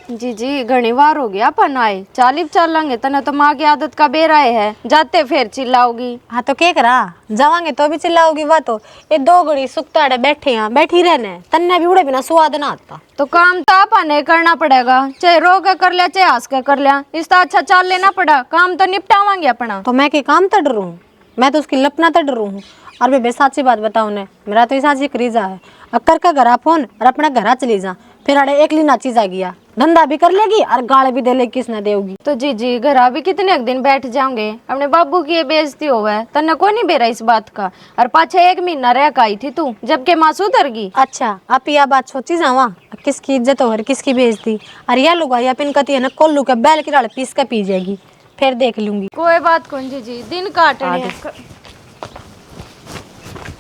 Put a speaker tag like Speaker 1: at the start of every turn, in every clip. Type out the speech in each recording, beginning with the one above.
Speaker 1: जी घनी बार हो गया अपन आए चालीब चल लेंगे तना तो माँ की आदत का बेराए है जाते फिर चिल्लाओगी।
Speaker 2: हाँ तो क्या करा जावांगे तो भी चिल्लाओगी। वह तो ये दो घड़ी सुखताड़े बैठे यहाँ बैठी रहने तन्ने भी उड़े बिना स्वाद ना आता।
Speaker 1: तो काम तो अपन ने करना पड़ेगा चाहे रो के कर लिया चाहे हंस के कर लिया इसका अच्छा चाल लेना पड़ा काम तो निपटावांगे अपना।
Speaker 2: तो मैं के काम तड़ रू हूँ मैं तो उसकी लपना तड़ रू हूँ। और बेबे साची बात बताऊँ ने मेरा तो ऐसा करीजा है अक्कर का घरा फोन और अपना घरा चली जा फिर अड़े एक ली नाची जा गया धंधा भी कर लेगी और गाल भी दे लेगी किसने देगी।
Speaker 1: तो जी घर भी कितने दिन बैठ जाओगे अपने बाबू की ये बेइज्जती होवे तन्ने कोई नहीं बेरा इस बात का और पाछे 1 महीना रह के आई थी तू जबकि माँ सुधर गई।
Speaker 2: अच्छा आप यह बात सोची जावा किसकी इज्जत हो किसकी बेइज्जती और यह लोग या पिन कती है ना कोल्लू के बैल की राल पीस के पी जाएगी फिर देख लूंगी।
Speaker 1: कोई बात कौन जी दिन काटने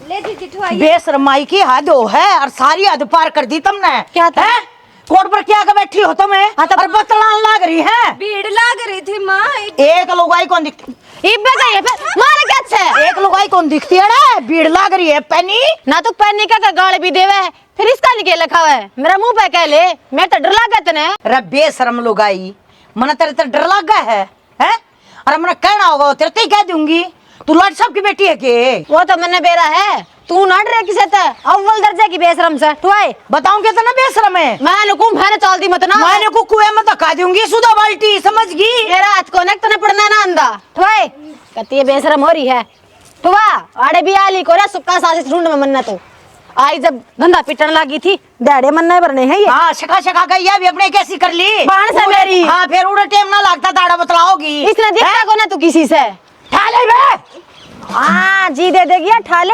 Speaker 1: ले दीदी ठुआई
Speaker 3: बेशरमाई की हद हो है और सारी हद पार कर दी तुमने।
Speaker 2: क्या था?
Speaker 3: है कोर्ट पर क्या कर बैठी हो तुम्हें और बतलान लाग रही है
Speaker 1: भीड़ लाग रही थी माँ
Speaker 3: एक लुगाई कौन दिखती
Speaker 2: मारे कैसे
Speaker 3: एक लुगाई कौन दिखती है रे भीड़ लाग रही है पैनी
Speaker 2: ना तो पैनी का गाल भी देवे है फिर इसका निके लिखा हुआ है मेरा मुंह पे कह ले मैं तो डर लगा तने।
Speaker 3: अरे बेशरम लुगाई मन तेरे तो डर लगा है अरे मैंने कहना होगा तेरे ते कह दूंगी तू लड़ सब की बेटी है के
Speaker 2: वो तो मैंने बेरा है तू ना डरे किसे ते अव्वल दर्जे की बेशरम से तू आए
Speaker 3: बताऊं क्या ना बेशरम है
Speaker 2: मैं लुकुम मैंने चल दी मत ना
Speaker 3: मैंने को कुएं में धक्का दूंगी सुधा बाल्टी समझ गई
Speaker 2: मेरा हाथ को नेक तने पड़ना ना अंदा तू आए कहती है बेशरम हो रही है तू आड़े भी आली को रे सुक्का साजिश ढूंढ में मन्ना तो आई जब धंधा पिटन लगी थी डैडे मन्ने भरने है ये
Speaker 3: हाँ शका गई है भी अपने कैसी कर ली
Speaker 2: बाण से मेरी
Speaker 3: हाँ फिर उड़े टेम ना लगता दाड़ा बतलाओगी
Speaker 2: इसने देखा को ना तू किसी से
Speaker 3: ठाले बे
Speaker 2: हाँ जी दे देगी ठाले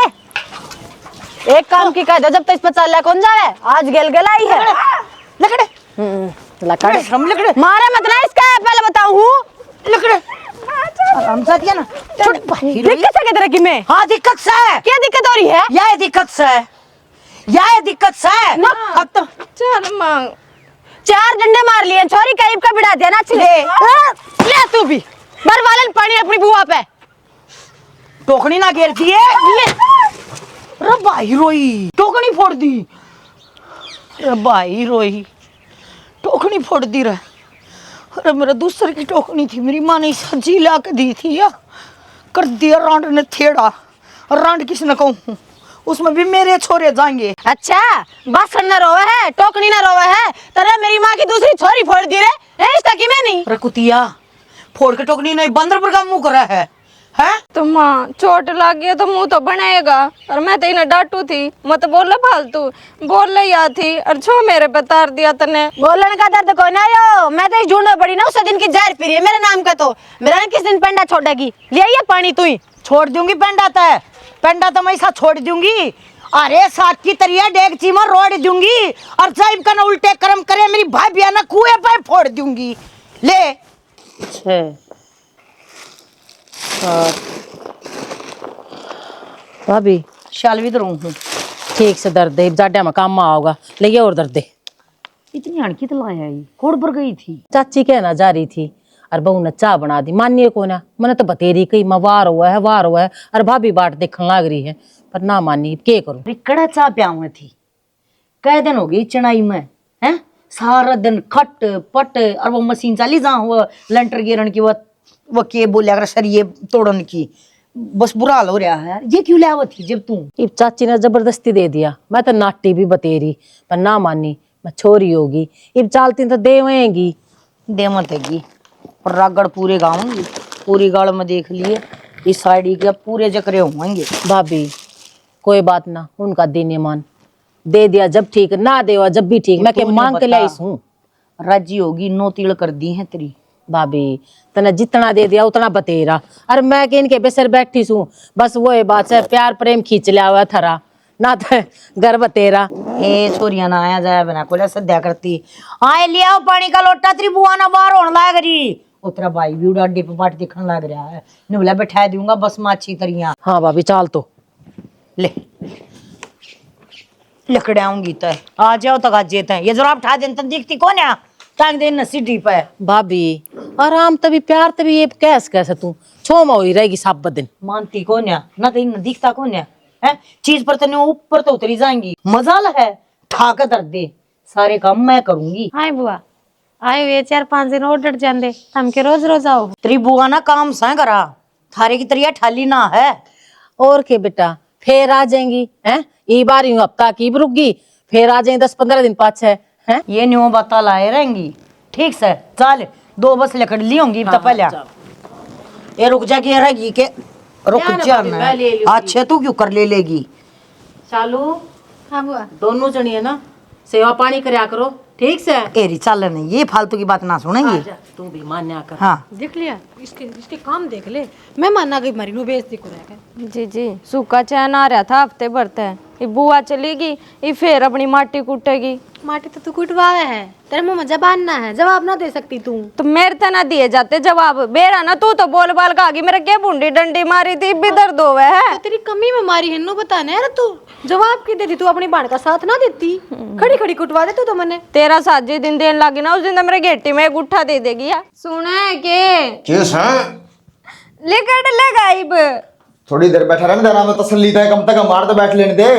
Speaker 2: एक काम की कह दो जब तक इस पर चल कौन जावे आज गेल आई है
Speaker 3: लकड़े
Speaker 2: लकड़े
Speaker 3: श्रम लकड़े
Speaker 2: मारे मत ना इसका पहले बताऊं
Speaker 3: लकड़े हम साथ ना छोटी भाई
Speaker 2: दिक्कत है किधर की में
Speaker 3: हाँ दिक्कत से
Speaker 2: क्या दिक्कत हो रही है
Speaker 3: यह दिक्कत से यह दिक्कत से
Speaker 2: ना
Speaker 3: अब तो
Speaker 1: चल माँ
Speaker 2: 4 डंडे मार लिए छोरी करीब का बिड़ा दिया ना ले तू भी मर वालन पानी अपनी बुआ पे
Speaker 3: टोकनी ना गिरती है अरे भाई रोई टोकनी फोड़ दी अरे भाई रोई टोकनी फोड़ दी रे अरे मेरा दूसरे की टोकनी थी मेरी माँ ने सब्जी ला के दी थी या कर दिया रांड ने थेड़ा और रांड किसने कहूँ उसमें भी मेरे छोरे जाएंगे।
Speaker 2: अच्छा बस न रोवे है टोकनी न रोवे है तेरे मेरी माँ की दूसरी छोरी फोड़ दी रे इसका की मैं नहीं
Speaker 3: अरे कुतिया फोड़ के टोकनी नहीं बंदर पर का मुंह कर रहा है
Speaker 1: तो माँ चोट लग गया तो मुंह तो बनाएगा और मैं तो इन्हें डांटू थी मत बोले फालतू बोल ले या थी और छो मेरे पे तार दिया तने
Speaker 2: बोलने का दर्द कोई ना यो मैं तो इस ढूंढ पड़ी ना उस दिन की जहर पी रही है मेरे नाम का तो मेरा ना किस दिन पेंडा छोड़ेगी ले आइए पानी तू ही
Speaker 3: छोड़ दूंगी पेंडा तो मैं ऐसा छोड़ दूंगी अरे साथ की तरिया डेग चीमा रोड दूंगी और साहिब का ना उल्टे कर्म करे मेरी भाई बिया ना कुएं पे फोड़ दूंगी ले 6
Speaker 4: भाभी
Speaker 3: शाल भी तो हूँ
Speaker 4: ठीक से दर्द है जाड्या में काम आओगा ले और दर्द है
Speaker 3: इतनी हड़की तो लाया ही कोड़ पर गई थी
Speaker 4: चाची कहना जा रही थी और बहू ने चाह बना दी मानिए को ना मैंने तो बतेरी कही मैं वार हुआ है और भाभी बाट देखने लग रही है पर ना मानी के करूं
Speaker 3: रिकड़ा चाह प्याऊ थी कै दिन हो गई चढ़ाई में हैं सारा दिन खट पट और वो मशीन चाली जा वो लंटर गिरन की वो के बोलिया कर सरिये तोड़न की बस बुरा हाल हो रहा है ये क्यों लाया थी जब तू
Speaker 4: इब चाची ने जबरदस्ती दे दिया मैं तो नाटी भी बतेरी पर ना मानी मैं छोरी होगी इब चालती तो देवेंगी
Speaker 3: देमतेगी और रागड़ पूरे गाँव पूरी गाड़ में देख लिए इस साइड के पूरे जकरे होंगे
Speaker 4: भाभी कोई बात ना उनका दिन मान दे दिया जब ठीक ना देवा जब भी ठीक मैं के मांग के लाई हूँ
Speaker 3: राजी होगी 9 तिल कर दी है तेरी
Speaker 4: भाभी तने जितना दे दिया उतना बतेरा अरे मैं के इनके बेसर बैठी हूँ बस वो है बात है प्यार प्रेम खींच लिया हुआ थरा ना तो घर बतेरा
Speaker 3: ए छोरिया ना आया जाया बिना कोला सद्या करती आए ले आओ पानी का लोटा तेरी बुआ ना बाहर होने लाग रही उतरा भाई भी उड़ा डिप बाट दिखने लग रहा है ने बोला बैठा दूंगा बस माछी तरिया
Speaker 4: हाँ भाभी चाल तो
Speaker 3: ले लकड़े आऊंगी तो आ जाओ तक आज जेते ये जरा उठा देन तन दिखती कौन है टांग देन सीढ़ी पे
Speaker 4: भाभी आराम तभी प्यार तभी ये कैसे तू छो में ही रहेगी सब दिन
Speaker 3: मानती कौन है ना तो दिखता कौन है चीज पर तने ऊपर तो उतरी जाएंगी मजाल है ठाक दर्द दे सारे काम मैं करूंगी
Speaker 2: हाय बुआ आए हुए 4-5 दिन और डट जाते, हम के रोज रोज आओ।
Speaker 3: तेरी बुआ ना काम सा करा, थारे की तरिया ठाली ना है।
Speaker 4: और के बेटा फिर आ जाएंगी हैं, ये बार यूं हफ्ता की रुक गई, फिर आ जाएंगी 10-15 दिन पाछे हैं।
Speaker 3: ये न्यू बता लाए रहेंगी। ठीक से चल, 2 बस लकड़ ली होंगी तो पहले ये रुक जा के रहेगी के रुक जा ना। अच्छे तू क्यों कर ले लेगी।
Speaker 4: चालू
Speaker 2: हाँ बुआ।
Speaker 4: दोनों जनी है ना, सेवा पानी करया करो ठीक से।
Speaker 3: एरी चल नहीं, ये फालतू की बात ना सुनेंगी।
Speaker 4: तू भी मान्या कर।
Speaker 3: हाँ
Speaker 2: देख लिया इसके काम देख ले। मैं मानना गई मरी नु बेइज्जती को रह।
Speaker 1: जी जी सूखा चैन आ रहा था हफ्ते भर तक, ये बुआ चलेगी ये फिर अपनी माटी कूटेगी।
Speaker 2: माटी तो तू कुटवावे है, तेरे मुंह में जबान ना है, जवाब ना दे सकती तू।
Speaker 1: तो मेरे तो ना दिए जाते जवाब, बेरा ना तू तो बोल बाल का आगे मेरे क्या बूंदी डंडी मारी थी, भी दर्द होवे है।
Speaker 2: तो तेरी कमी में मारी है नु बताने यार, तू जवाब की देती, तू अपनी बाण का साथ ना देती, खड़ी खड़ी कुटवा दे तू तो मने।
Speaker 1: तेरा साथ जिस दिन देने लगी ना उस दिन तो मेरे गेटी में एक गुट्ठा दे देगी यार। सुने के
Speaker 5: केस है
Speaker 1: लिकड़ ले गायब।
Speaker 5: थोड़ी देर बैठा रहने देना, मैं तसल्ली था कम तक मार तो बैठ लेने दे।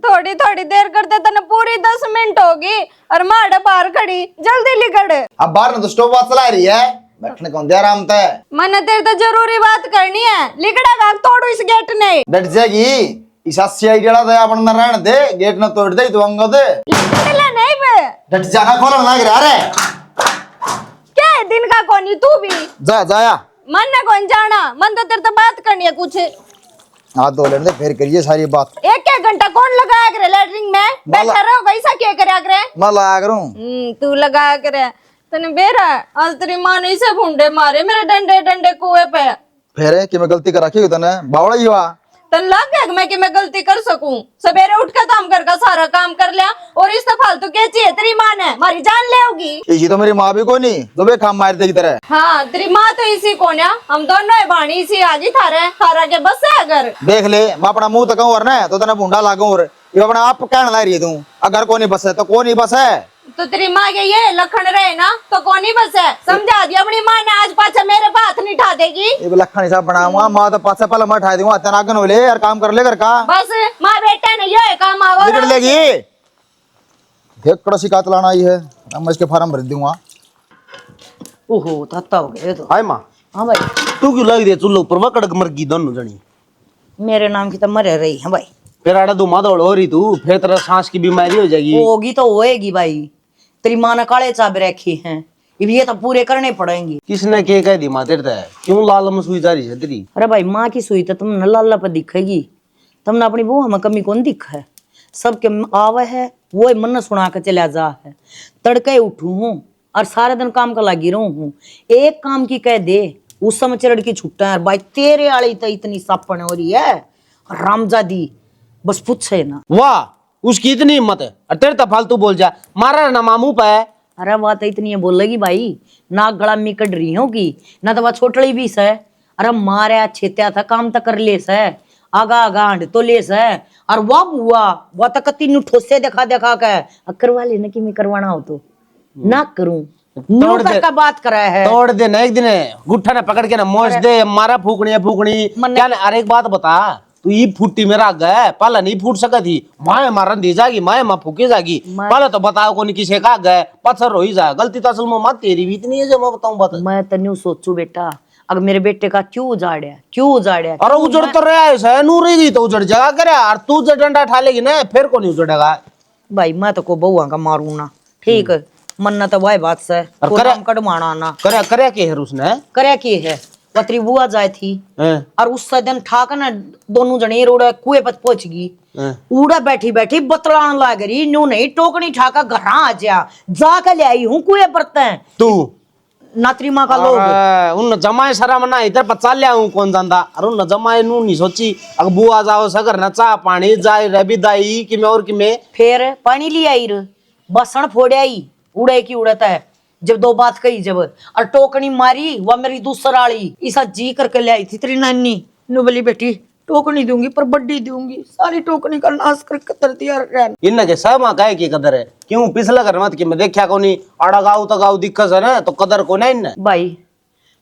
Speaker 1: थोड़ी थोड़ी देर करते तने पूरी 10 मिनट होगी और माड़ बाहर खड़ी, जल्दी लिकड़।
Speaker 5: अब बाहर ना तो स्टोव बात चला रही है, बैठने कौन दे आराम तय।
Speaker 1: मैंने तेरे तो जरूरी बात करनी है, लिकड़ा का तोड़ो इस गेट ने।
Speaker 5: डट जाएगी इस 80 आइडिया दया बनना रहने दे, गेट ना तोड़ दे तो अंगो दे।
Speaker 1: लिकड़ ले नहीं बे,
Speaker 5: डट जाना खोलना ना गिरा रे।
Speaker 1: क्या है दिन का कोनी तू भी
Speaker 5: जा जाया
Speaker 1: मन ने कौन जाना, मन तो तेरे तो बात करनी है कुछ।
Speaker 5: हाथ धो लेने दे फिर करिए सारी बात।
Speaker 1: एक घंटा कौन लगाया करे लैटरिन में, बैठा रहो कैसा क्या करया करे।
Speaker 5: मैं लाया करूं
Speaker 1: तू लगाया करे तने बेरा। आज तेरी माँ ने इसे भूंडे मारे मेरे डंडे डंडे कुएं पे।
Speaker 5: फिर कि मैं गलती कर रखी तने बावड़ा ही हुआ।
Speaker 1: तन लग गया मैं कि मैं गलती कर सकूं, सवेरे उठ के काम कर सारा काम कर लिया और इस फालतू क्या चाहिए। तेरी माँ ने मारी जान ले होगी।
Speaker 5: इसी तो मेरी माँ भी को नहीं तो बे काम मार देगी तरह।
Speaker 1: हाँ तेरी माँ तो इसी को ना, हम दोनों है बाणी इसी आगे थारे थारा के बस है। अगर
Speaker 5: देख ले मैं अपना मुंह तक और ना तो तेना भूंडा लागू और ये अपना आप कहने ला रही है तू, अगर को नहीं बस है तो को नहीं बस है।
Speaker 1: तो तेरी माँ के ये लखन रहे ना तो कौन ही बस है, समझा दिया अपनी माँ ने। आज पाछा मेरे पे हाथ नहीं उठा देगी।
Speaker 5: ये लखन हिसाब बनाऊंगा, माँ तो पास पहले मैं उठा दूंगा, तेना आगन हो ले यार काम कर ले घर का।
Speaker 1: बस माँ बेटा नहीं है काम आवा
Speaker 5: निकल लेगी देख कड़ा शिकायत लाना आई है, मैं इसके फार्म भर दूंगा।
Speaker 3: ओहो तत्ता हो गए तो।
Speaker 6: हाय माँ,
Speaker 3: हाँ भाई
Speaker 6: तू क्यों लग रही है चूल्हे ऊपर वह कड़क मर गई दोनों जनी।
Speaker 3: मेरे नाम की तो मरे रही है भाई।
Speaker 6: फिर आड़ा धुमा दौड़ हो रही तू, फिर तेरा सांस की बीमारी हो जाएगी।
Speaker 3: होगी तो होएगी भाई, तेरी माँ ने काले चाब रखी हैं, ये तो पूरे करने पड़ेंगे।
Speaker 6: किसने के कह दी माँ तेरे ते? क्यों लाल मसूई जा रही है तेरी?
Speaker 3: अरे भाई माँ की सुई तो तुमने लाला पर दिखेगी, तुमने अपनी बुआ में कमी कौन दिखा है। सबके आवे है वो मन सुना के चला जा है। तड़के उठू हूँ और सारे दिन काम का लगी रहूं हूँ, एक काम की कह दे उस समय चढ़ की छुट्टा है। भाई तेरे आली तो इतनी सापन हो रही है रामजादी, बस पूछे ना।
Speaker 6: वाह उसकी इतनी हिम्मत है, और तेरे तो फालतू बोल जा, मारा ना मामू पे।
Speaker 3: अरे बात इतनी है बोलेगी भाई, ना गला में कट रही होगी ना तो वह छोटड़ी भी है। अरे मारे छेत्या था काम तो कर ले से, आगा आगा आंड तो ले से। और वाह बुआ वह तो कति नु ठोसे देखा देखा के करवा लेना कि मैं करवाना हो तो ना करूं।
Speaker 6: तोड़ दे
Speaker 3: का बात करा है,
Speaker 6: तोड़ दे ना एक दिन गुट्ठा ने पकड़ के ना मोच दे, मारा फूकनी है फूकनी क्या। अरे एक बात बता, तू ये फूटी मेरा गए पहले नहीं फूट सका थी, माए मारन दी जाएगी, माए माँ फूकी जाएगी। पहले तो बताओ कौन किसे का गए पत्थर हो ही जाए। गलती तो असल में माँ तेरी भी इतनी है जो मैं बताऊं बात।
Speaker 3: मैं तन्यू सोचू बेटा अगर मेरे बेटे का क्यों उजाड़िया क्यों उजाड़िया।
Speaker 6: अरे उजड़ तो रहा है नू रहेगी तो उजड़ जाएगा करे, और तू जो डंडा ठा लेगी ना फिर को नहीं उजड़ेगा।
Speaker 3: भाई मैं तो को बउआ का मारू ना, ठीक है मन्ना तो वही बात से कड़माना ना
Speaker 6: करे करे के है उसने
Speaker 3: करे की है। पत्री बुआ जाए थी
Speaker 6: हैं?
Speaker 3: और उस दिन ठाक ना दोनों जने रोड़ा कुएं पर पहुंच गई।
Speaker 6: हैं?
Speaker 3: उड़ा बैठी बैठी बतलान लग रही, न्यू नहीं टोकनी ठाका घर आ जाकर ले आई हूँ कुएं पर
Speaker 6: तू
Speaker 3: नात्री माँ का लोग
Speaker 6: उन जमाए सारा मना इधर पचा लिया हूँ कौन जानता। अरे उन जमाए नू नहीं सोची अगर बुआ जाओ सगर न चाह पानी जाए रबी दाई कि मैं और कि मैं
Speaker 3: फिर पानी ले आई रे बसन फोड़े आई उड़े की उड़ता है। जब दो बात कही जब और टोकनी मारी वह मेरी दूसरा आली ऐसा जी करके ले आई थी तेरी नानी नु बोली बेटी टोकनी दूंगी पर बड्डी दूंगी, सारी टोकनी का नाश करके कर दिया।
Speaker 6: इन के सब माँ कहे की कदर है क्यों पिछला कर मत कि मैं देखा को नहीं आड़ा गाँव तो गाँव दिक्कत है ना तो कदर को नहीं इन
Speaker 3: भाई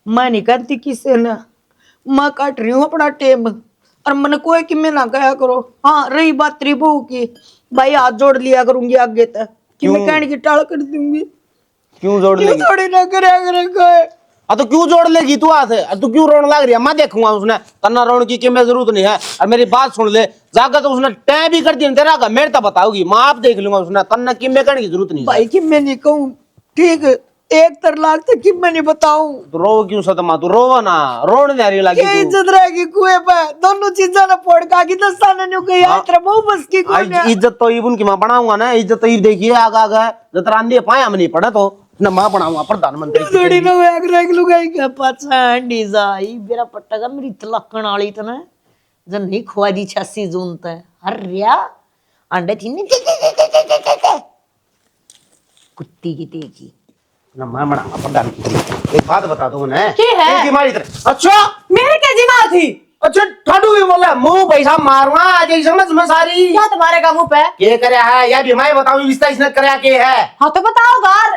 Speaker 3: मैं नहीं कहती किसे ना, मैं काट रही हूँ अपना टेम और मन कोई कि मैं ना कहा करो। हाँ रही बात तेरी बहू की, भाई हाथ जोड़ लिया करूंगी आगे तक कि मैं कहने की टाल कर दूंगी।
Speaker 6: क्यों जोड़ लेगी?
Speaker 3: थोड़ी ना करे कोई।
Speaker 6: तो क्यों जोड़ लेगी तू हाथ? तू क्यों रोने लग रही है? मैं देखूंगा उसने तना रोने की कि मैं जरूरत नहीं है। और मेरी बात सुन ले, जाकर तो उसने टै भी कर दी तेरा का, मेरे तो बताओगी, मैं आप देख लूंगा उसने तना कि मैं करने की जरूरत नहीं।
Speaker 3: भाई कि मैं नहीं कहूँ ठीक, 1 लाख तक कि मैं नहीं बताऊं।
Speaker 6: तो रो क्यों सतमा? तू रो ना, रोने दे रही लगी
Speaker 3: क्या
Speaker 6: तू।
Speaker 3: इज्जत रहेगी कुएं पे? दोनों चीजें ना फोड़ का की दस्ताने ने कोई यात्रा बहु बस की कौन है?
Speaker 6: इज्जत तो इबन की मां बनाऊंगा ना, इज्जत तो इब देखिए आगा आगा जतरांदी पाया में नहीं पड़ा तो ना मां बनाऊंगा प्रधानमंत्री की।
Speaker 3: थोड़ी ना वेग रेग लुगाई का पाछा हंडी जाई मेरा पट्टा का मेरी तलकण वाली तने जन नहीं खुआ दी 86 जून तक हरिया अंडे थी नहीं कुत्ती की तेगी
Speaker 6: ना मैं बनाऊंगा प्रधानमंत्री। एक बात बता दो ना,
Speaker 2: की है?
Speaker 6: इनकी मारी तरह। अच्छा
Speaker 2: मेरे क्या जिम्मा थी?
Speaker 6: अच्छा ठाडू भी बोला मुंह पैसा मारूंगा आज ही समझ में सारी।
Speaker 2: क्या तुम्हारे का मुंह पे?
Speaker 6: ये करे है या बीमारी बताओ रिश्ता इसने करे के है?
Speaker 2: हाँ तो बताओ गार।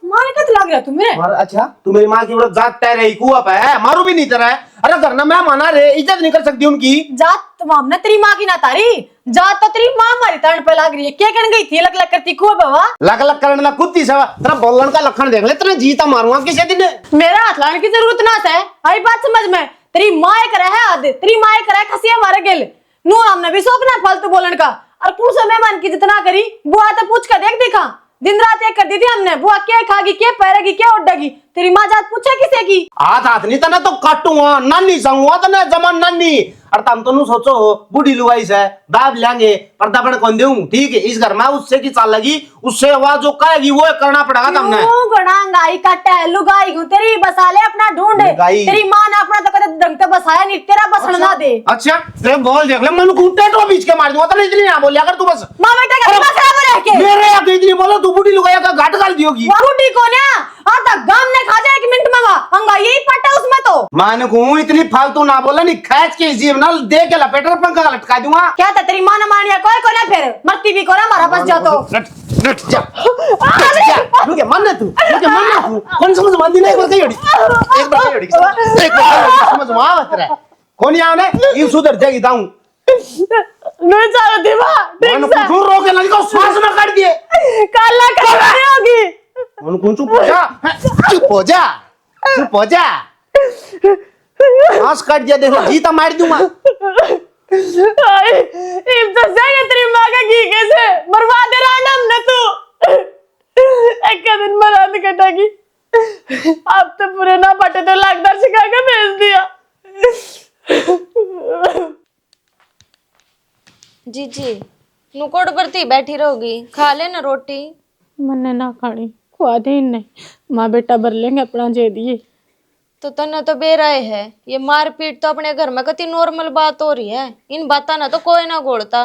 Speaker 2: मारे कत लग रहा तू मेरे?
Speaker 6: अच्छा तू मेरी माँ की उड़द जात तय रही कुआ पे है, मारू भी नहीं तरह। अरे घर ना मैं माना रे, इज्जत नहीं कर सकती उनकी।
Speaker 2: जात तमाम ना तेरी माँ की ना तारी, जात तो तेरी माँ हमारी तरण पे लग रही है। क्या करन गई थी लक लक करती कुआ बाबा?
Speaker 6: लक लक करने ला कुत्ती सेवा तेरा बोलन का लखन देख ले, तेरा जीता मारूंगा किसी दिन।
Speaker 2: मेरा हाथ लाने की जरूरत ना है, आई बात समझ में। तेरी माँ एक रहा है आधे, तेरी माँ एक रहा है खसी हमारे गिल नू हमने भी शौक ना फालतू बोलन का। और पूछो मेहमान की जितना करी बुआ तो पूछ कर देख देखा, दिन रात एक कर दी थी हमने। बुआ क्या खागी, क्या पैरेगी, क्या उड़ेगी? तेरी माँ जात पूछे किसे की?
Speaker 6: हाथ हाथ नहीं तना तो काटूंगा, नानी संगुआ तना जमान नानी। और तुम तो सोचो बूढ़ी लुगाई से दाब लेंगे पर्दा पर कौन दूं, ठीक है? इस घर में उससे की चाल लगी, उससे आवाज जो कहेगी वो करना पड़ेगा तुमने।
Speaker 2: गणांगाई काटा है लुगाई हूं तेरी, बसा ले अपना ढूंढ। तेरी माँ ने अपना तो कदे ढंग से बसाया नहीं, तेरा बसण ना दे।
Speaker 6: अच्छा ते बोल देख ले, मन घूमते तो बीच के मार दूंगा, तो इतनी ना बोलिया कर तू बस।
Speaker 2: माँ बेटा का दिमाग खराब रह के
Speaker 6: मेरे आगे इतनी बोलो तू बूढ़ी लुगाई का घाट गाल दियोगी।
Speaker 2: बूढ़ी को ना आता गाम ने खा जाए 1 मिनट में अंगा यही पट्टा उसमें तो।
Speaker 6: मान को इतनी फालतू ना बोला, नहीं खैच के जीव ना दे के लपेट पंखा लटका दूंगा।
Speaker 2: क्या था तेरी माँ ने मानिया कोई को ना, फिर मरती भी को ना मारा बस जा तो।
Speaker 6: नट जा रुके मन तू, रुके मन तू कौन समझ मंदी नहीं, एक बार कही होड़ी, एक बार कही होड़ी, एक बार समझ में आवत रहा कौन यहाँ ने ये सुधर जाएगी दाऊं
Speaker 2: नहीं चाहो दीवा ठीक
Speaker 6: मन
Speaker 2: से
Speaker 6: को जोर रोके लगी को श्वास ना काट दिए
Speaker 2: काला काला होगी।
Speaker 6: मन को चुप हो जा, चुप हो जा, चुप हो जा, श्वास काट दिया देखो जीता मार दूंगा।
Speaker 2: इब तो सही तेरी माँ का घी कैसे बर्बाद है रांडम न तू। एक का दिन मराद कटागी, अब तो पूरे ना पटे तो लाखदार सिखा के भेज दिया।
Speaker 1: जीजी नुकोड़ पर थी बैठी रहोगी, खा ले ना रोटी।
Speaker 2: मन्ने ना खानी खुआ दे नहीं, माँ बेटा भर लेंगे अपना जे दिए।
Speaker 1: तो तने तो बेराए है, ये मारपीट तो अपने घर में कति नॉर्मल बात हो रही है, इन बाता ना तो कोई ना गोड़ता।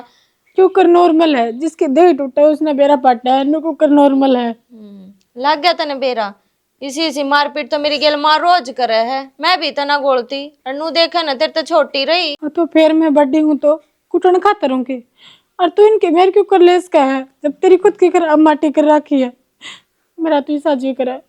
Speaker 2: क्यों कर नॉर्मल है, जिसके देह टूटा है उसने बेरा पाटा है, नु कर नॉर्मल है।
Speaker 1: लग गया तने बेरा, इसी मारपीट तो मेरी गेल माँ रोज करे है, मैं भी तना गोड़ती और नू देखा ना तेरे तो छोटी रही।
Speaker 2: तो फिर मैं बड़ी हूँ तो कुटन खातर हूँ के, और तू इनके मेरे क्यों कर ले इसका है, जब तेरी खुद की कर माटी कर रखी है। मेरा तो ऐसा जी करे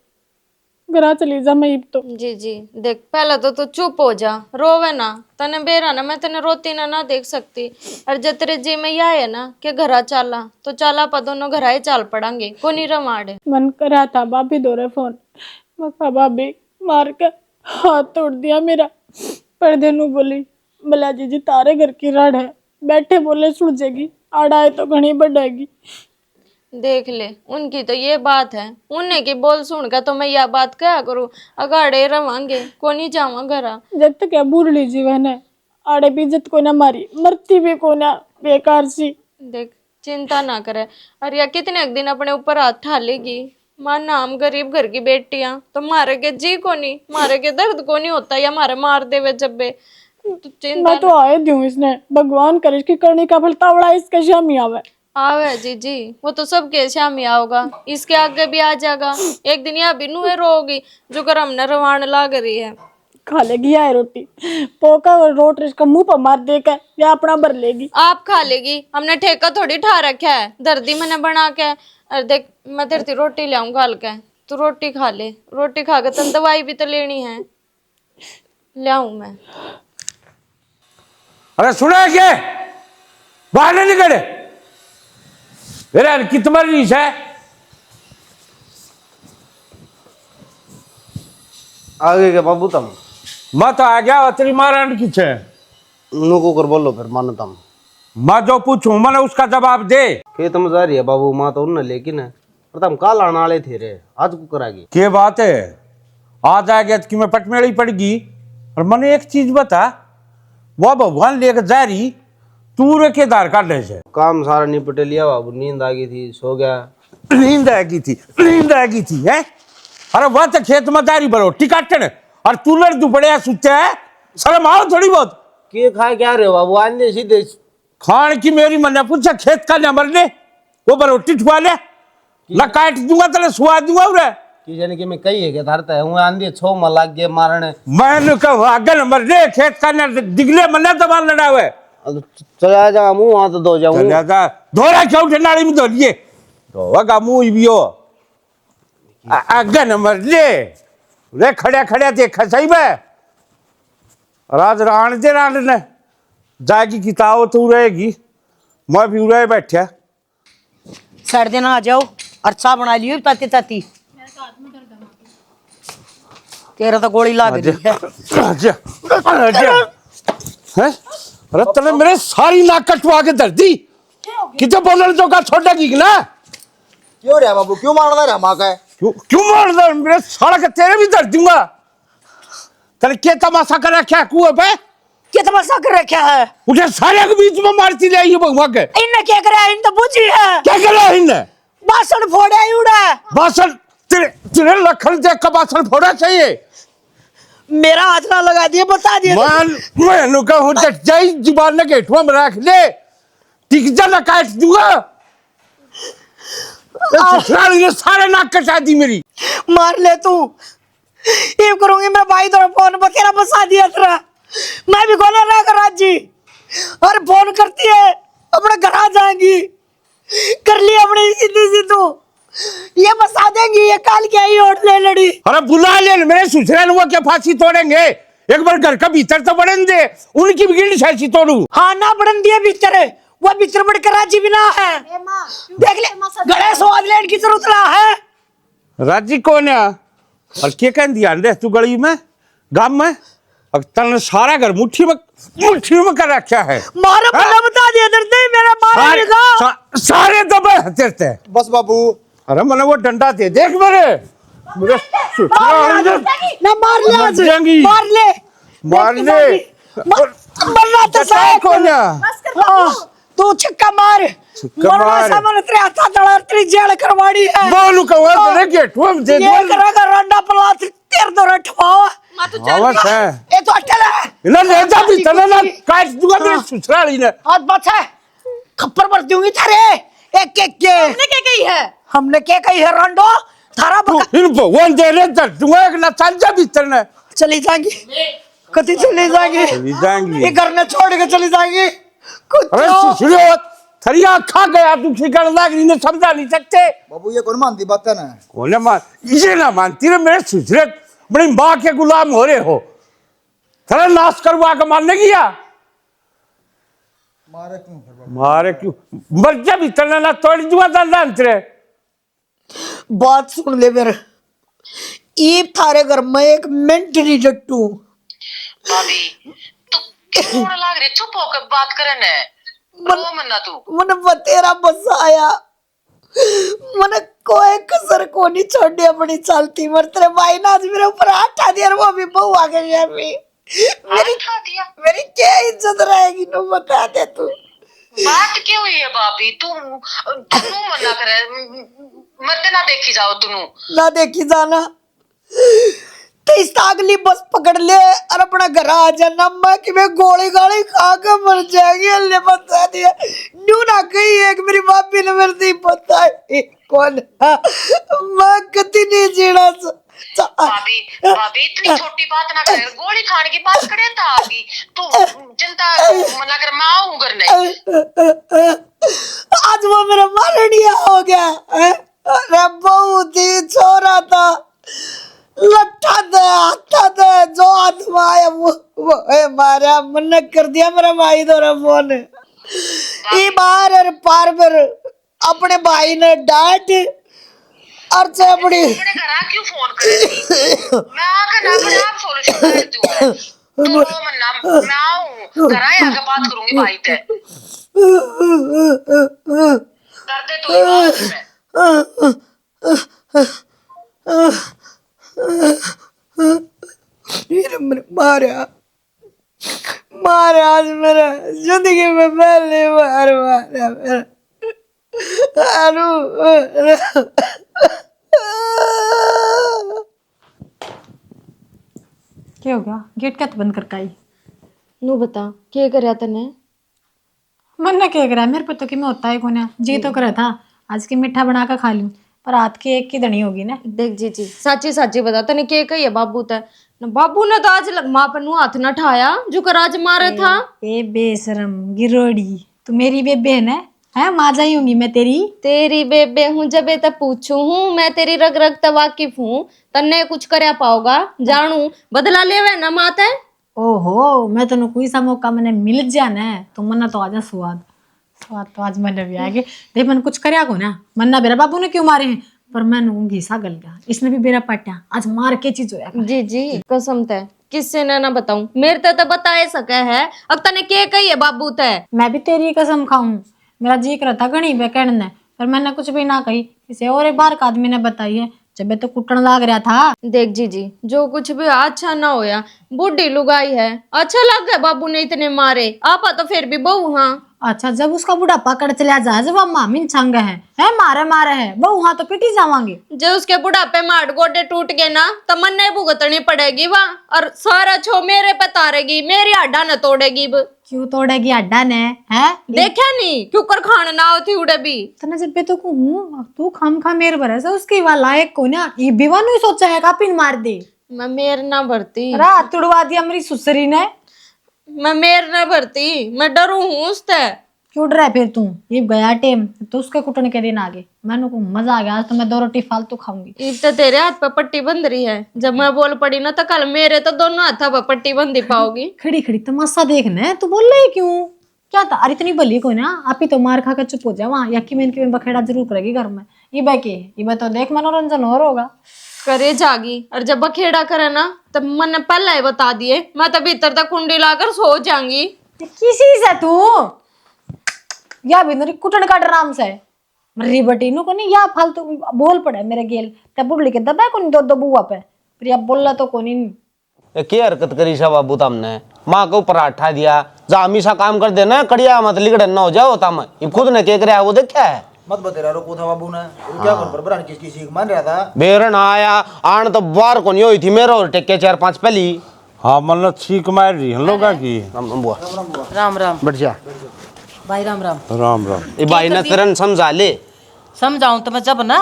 Speaker 2: घरा चली जा मैं तो।
Speaker 1: जी देख पहले तो तू चुप हो जा, रोवे ना, तने बेरा ना मैं तने रोती ना देख सकती। और जब तेरे जी में यह है ना कि घरा चाला तो चाला पा दोनों घरा ही चाल पड़ांगे, को नहीं रमाड़े।
Speaker 2: मन करा था भाभी दो रहे फोन, मैं कहा भाभी मार के हाथ तोड़ दिया मेरा। पर्दे नु बोली भला जी तारे घर की राड है, बैठे बोले सुन जाएगी, आड़ा है तो घनी बढ़ेगी।
Speaker 1: देख ले उनकी तो ये बात है, उन्हें की बोल सुन कर तो मैं यह बात क्या करूँ, अगाड़े रवांगे को नहीं जावा घरा।
Speaker 2: जब तक क्या बूढ़ी जीवन है, आड़े भी इज्जत को ना मारी, मरती भी को ना बेकार सी।
Speaker 1: देख चिंता ना करे, और या कितने दिन अपने ऊपर हाथ ठालेगी। माना हम गरीब घर की बेटियां तो मारे के जी को नहीं, मारे के दर्द को नहीं होता, या मारे मार देवे जब बे तो चिंता
Speaker 2: मैं तो आए दूं इसने, भगवान करे कि करने का फल तावड़ा इसका शामी आवे।
Speaker 1: आवे जी वो तो सबके शामी आओगा, इसके आगे भी आ जाएगा एक दिन। यहाँ भी नुहे रोगी जो कर हमने रवान लाग रही है।
Speaker 2: खा लेगी यार रोटी पोका और रोटी इसका मुंह पर मार देकर या अपना भर लेगी।
Speaker 1: आप खा लेगी, हमने ठेका थोड़ी ठा रखा है, दर्दी मैंने बना के। अरे देख मैं तेरी रोटी ले आऊंगा हल्का, तू रोटी खा ले, रोटी खा के तन दवाई भी तो लेनी है, ले आऊं मैं।
Speaker 7: अरे सुना क्या, बाहर नहीं निकले मेरे की तुम्हारी रीस है।
Speaker 6: आगे के बाबू तुम
Speaker 7: मैं तो आ गया तेरी महारानी किसे
Speaker 6: नुको कर बोलो फिर मानो तुम
Speaker 7: मैं जो पूछूं मैंने उसका जवाब दे
Speaker 6: खेत में जा रही है बाबू माँ तो उन्हें लेकिन है पर तुम कल आने वाले थे रे आज को करागी
Speaker 7: के बात है आज आ गया कि मैं पटमेड़ी पड़गी और मैंने एक चीज बता वो भगवान लेकर जा रही तू रे के आधार कार्ड ले
Speaker 6: काम सारा निपटे लिया बाबू नींद आ गई थी सो गया
Speaker 7: नींद आ गई थी है अरे वह तो खेत में जा रही बरो टिकाटन और तू लड़ तू बड़े सुते है शर्म आओ थोड़ी बहुत
Speaker 6: के खाए क्या रहे हो बाबू आंधे सीधे
Speaker 7: खान की मेरी मैंने पूछा खेत का नंबर ले वो बरोटी ठुआ ले ना काट दूंगा तेरे सुहा दूंगा उरे
Speaker 6: कि जाने कि मैं कही है क्या धरता है हूँ आंधे छो में लग गए मारने
Speaker 7: मैंने कहा आगे नंबर ले खेत का न दिगले मन्ना तो मार लड़ा हुआ
Speaker 6: चला जा मुंह हाथ धो जाऊं
Speaker 7: चल जा धोरा क्यों ठंडाड़ी में धो लिए धोगा मुंह भी हो आगे नंबर ले रे खड़े खड़े देखा सही में राज राण दे राण ने जाएगी किताब तो रहेगी मैं भी उड़े बैठा
Speaker 3: साइड देना आ जाओ अच्छा बना लियो ताती ताती तेरा तो गोली लाग रही है
Speaker 7: आजा आजा हैं अरे तने मेरे सारी नाक कटवा के धर दी कितो बोलने जो का छोड़ेगी ना
Speaker 5: क्यों रे बाबू क्यों मारना रे माँ का
Speaker 7: क्यों मार दे मेरे साला के तेरे भी धर दूंगा तेरे क्या तमाशा कर रखा है कुएं पे
Speaker 3: क्या तमाशा कर रखा है
Speaker 7: उठे सारे के बीच में मारती ले ये भगवा के
Speaker 3: इनने क्या करा इन तो बुझी है
Speaker 7: क्या करा इनने
Speaker 3: बासन फोड़े उड़ा
Speaker 7: बासन तेरे तेरे लखन देख का बासन फोड़ा चाहिए
Speaker 3: मेरा हाथ ना लगा दिए बता दिए
Speaker 7: मैं नुका हूं जय जुबान ने गेटवा में रख ले टिक जा ना काट दूंगा ये सारे नाक कटा दी मेरी
Speaker 3: मार ले तू ये करूंगी मैं भाई तेरा फोन पर तेरा बसा दिया तेरा मैं भी गोले रह कर राजी और फोन करती है अपने घर आ जाएंगी कर ली अपनी सीधी सी तू ये बसा देंगी ये काल क्या ही ओट ले लड़ी
Speaker 7: अरे बुला ले मेरे ससुराल वो क्या फांसी तोड़ेंगे एक बार घर का भीतर तो बढ़न दे उनकी भी गिल्ली फांसी तोड़ू
Speaker 3: हाँ ना बढ़न दिए भीतर वो भीतर बढ़ कर राजी भी ना है देख ले गणेश स्वाद लेने की जरूरत ना है
Speaker 7: राजी कौन है और क्या कह दिया रे तू गली में गांव में अब तने सारा घर मुट्ठी में कर रखा है
Speaker 3: मारा पता बता दिया दर्द मेरा मारेगा
Speaker 7: सारे दबे हते
Speaker 5: बस बाबू
Speaker 7: अरे मैंने वो डंडा दे देख मेरे
Speaker 3: ना मार ले आज
Speaker 7: जाएंगी।
Speaker 3: मार ले मरना तो सही
Speaker 7: कौन है
Speaker 3: हाँ, तू छिक्का मार मरना
Speaker 7: मार।
Speaker 3: सामान तेरे हाथा तड़ा तेरी जेल करवाड़ी है
Speaker 7: बोलू का वो तेरे गेट में दे
Speaker 3: ये करेगा रंडा पला तेरे तो रठवाओ
Speaker 7: आवाज है
Speaker 3: ये तो अटल है
Speaker 7: ना ले जा भी तने ना काट दूंगा तेरे ससुराली ने
Speaker 3: हाथ बच है खप्पर पर दूंगी थारे एक एक के हमने क्या कही है रंडो थारा
Speaker 7: इन भगवान दे रहे दर दूंगा एक ना चल जा भीतर ने
Speaker 3: चली जाएंगी कति चली जाएंगी
Speaker 7: चली जाएंगी
Speaker 3: ये घर ने छोड़ के चली जाएंगी कुछ
Speaker 7: अरे ससुरो थरिया खा गया तू फिकर लग रही ने समझा नहीं सकते
Speaker 5: बाबू ये कौन मानती बात है ना
Speaker 7: कौन मान इसे ना मानती रे मेरे ससुरे बड़ी माँ के गुलाम हो रहे हो थरा नाश करवा के मारने गया मारे क्यों मर जा भीतर ना तोड़ दूंगा दंदा अंतरे
Speaker 3: बात सुन ले मेरे ये थारे घर में एक मिनट नहीं डट्टू
Speaker 8: भाभी तू क्यों लाग रही चुप होकर बात करे ने रो मन्ना तू
Speaker 3: मैंने बतेरा बसाया मैंने कोई कसर को नहीं छोड़ी अपनी चलती मर तेरे भाई ने आज मेरे ऊपर हाथ दिया और वो भी बहू आ गई है मेरी क्या इज्जत रहेगी नो बता दे तू
Speaker 8: बात क्यों हुई है भाभी तू मना करे मत ना देखी जाओ तू
Speaker 3: ना देखी जाना तो इस अगली बस पकड़ ले और अपना घर आ जाना मैं कि मैं गोली गाली खा के मर जाएगी अल्लाह बता दिया न्यू ना कही एक मेरी भाभी ने मेरे से पता है कौन मैं कति नहीं जीना
Speaker 8: भाभी भाभी इतनी छोटी बात ना कर गोली खाने की बात करे था आगी तू चिंता मना कर माँ हूँ घर नहीं
Speaker 3: आज वो मेरा मारनिया हो गया अरे बहू थी छोरा था लट्ठा दे हाथा दे जो आत्मा आया वो मारा मन कर दिया मेरा भाई दोरा फोन ये बार और पार पर अपने भाई ने डांट और चपड़ी
Speaker 8: अपने घर क्यों फोन करे मैं आकर ना अपने तू रो मन्ना, मैं आऊं घर आए आके बात करूंगी भाई ते। कर दे तू ये बात मैं।
Speaker 3: फिर मैंने मारा मारा आज मेरा जिंदगी में पहली बार मारा मेरा आरू।
Speaker 2: क्या हो गया? गेट क्या बंद करके आई?
Speaker 1: नू बता क्या करया तने?
Speaker 2: मन ने क्या करा? मेरे पे तो कि मैं होता है कौन है? जी तो करा था आज की मीठा बना कर खा लूं, पर रात की एक की धनी होगी ना।
Speaker 1: देख जी साची साची बता तने क्या कही है बाबू ते? न बाबू ने तो आज माँ पर नु हाथ न ठाया जो कर आज मारे था।
Speaker 2: ए बेशरम गिरोड़ी, तू मेरी बेबे है ना? है माँ जाई होंगी मैं
Speaker 1: तेरी बेबे हूँ जब ये तब पूछू हूँ, मैं तेरी रग रग तक वाकिफ हूँ, तन्ने कुछ करया पाओगा जानू बदला लेवे ना माते।
Speaker 2: ओहो, मैं तो कोई सा मौका मैंने मिल जाना है तो मन्ना तो आजा स्वाद स्वाद तो आज मैंने भी आगे देख मन कुछ करया को ना। मन्ना मेरा बाबू ने क्यों मारे हैं, पर मैं घीसा गल गया, इसने भी मेरा पट्या आज मार के चीज होया।
Speaker 1: जी कसम ते किससे ना बताऊं, मेरे ते तो बताए सके है। अब तने क्या कही है बाबू ते?
Speaker 2: मैं भी तेरी कसम खाऊं, मेरा जी करा था घनी पे कहने ने, पर मैंने कुछ भी ना कही। किसी और एक बार का आदमी ने बताई है जब मैं तो कुटन लाग रहा था।
Speaker 1: देख जी जो कुछ भी अच्छा ना होया, बूढ़ी लुगाई है, अच्छा लग गया बाबू ने इतने मारे, आपा तो फिर भी बहू। हाँ
Speaker 2: अच्छा, जब उसका बुढ़ापा कर चला जाए, जब हम मामिन छंग है मारे है बहू, हाँ तो पिटी जावांगे।
Speaker 1: जो उसके बुढ़ापे में हाथ गोडे टूट गए ना तो मन नहीं भुगतनी पड़ेगी वहाँ, और सारा छो मेरे पे तारेगी, मेरी हड्डा न तोड़ेगी।
Speaker 2: क्यों तोड़ेगी अड्डा ने? है
Speaker 1: देखा नहीं क्यों कर खान ना होती उड़े भी
Speaker 2: तना जब पे तो कहूं तू खाम खा मेरे भरोसे उसकी वाला एक को ना ये विवाह नहीं सोचा है कापिन मार दे।
Speaker 1: मैं मेर ना भरती,
Speaker 2: रात तुड़वा दिया मेरी सुसरी ने।
Speaker 1: मैं मेर ना भरती, मैं डरू हूँ उससे।
Speaker 2: क्यों डरा फिर तू? ये गया टेम तो उसके कुटने के दिन आगे मैंने को मजा आ गया, आज तो मैं 2 रोटी फालतू खाऊंगी।
Speaker 1: इब तो तेरे हाथ पे पट्टी बंध रही है, जब मैं बोल पड़ी ना तो कल मेरे तो दोनों हाथों पे पट्टी बंधी पाओगी।
Speaker 2: खड़ी खड़ी तमाशा देखना तू बोल रही क्यों? क्या था? अरे इतनी भली को ना आप ही तो मार खा कर चुप हो जा वहाँ, यकी में बखेड़ा जरूर करेगी घर में। ये बैके ये तो देख मनोरंजन और होगा
Speaker 1: करे जागी, और जब बखेड़ा करे ना तब मैंने पहले ही बता दिए, मैं तो भीतर तक कुंडी लाकर सो जाऊंगी।
Speaker 2: किसी से तू या भी कुटन का ड्राम से मर्री बटी नु को नहीं या फालतू बोल पड़े मेरे गेल तब बुढ़ली के दबा को दो बुआ पे फिर अब बोलला तो कोनी।
Speaker 6: क्या हरकत करी सा बाबू तुमने? माँ को पराठा दिया, जा हमेशा काम कर देना, कड़िया मत लिगड़न ना हो जाओ तम। ये खुद ने क्या कराया वो देखा है?
Speaker 5: मत बतेरा रोको था बाबू ने, क्या कर बराबर किसकी सीख मान रहा था।
Speaker 6: बेरन आया आन तो बार को नहीं हुई थी मेरे और टेके 4-5 पहली।
Speaker 7: हाँ मन्नत सीख मार रही हम लोग की।
Speaker 6: बुआ
Speaker 4: राम राम
Speaker 6: बैठ जा
Speaker 4: भाई, राम राम
Speaker 7: राम राम।
Speaker 6: ये भाई ने तरन समझा ले।
Speaker 4: समझाऊं तो मैं जब ना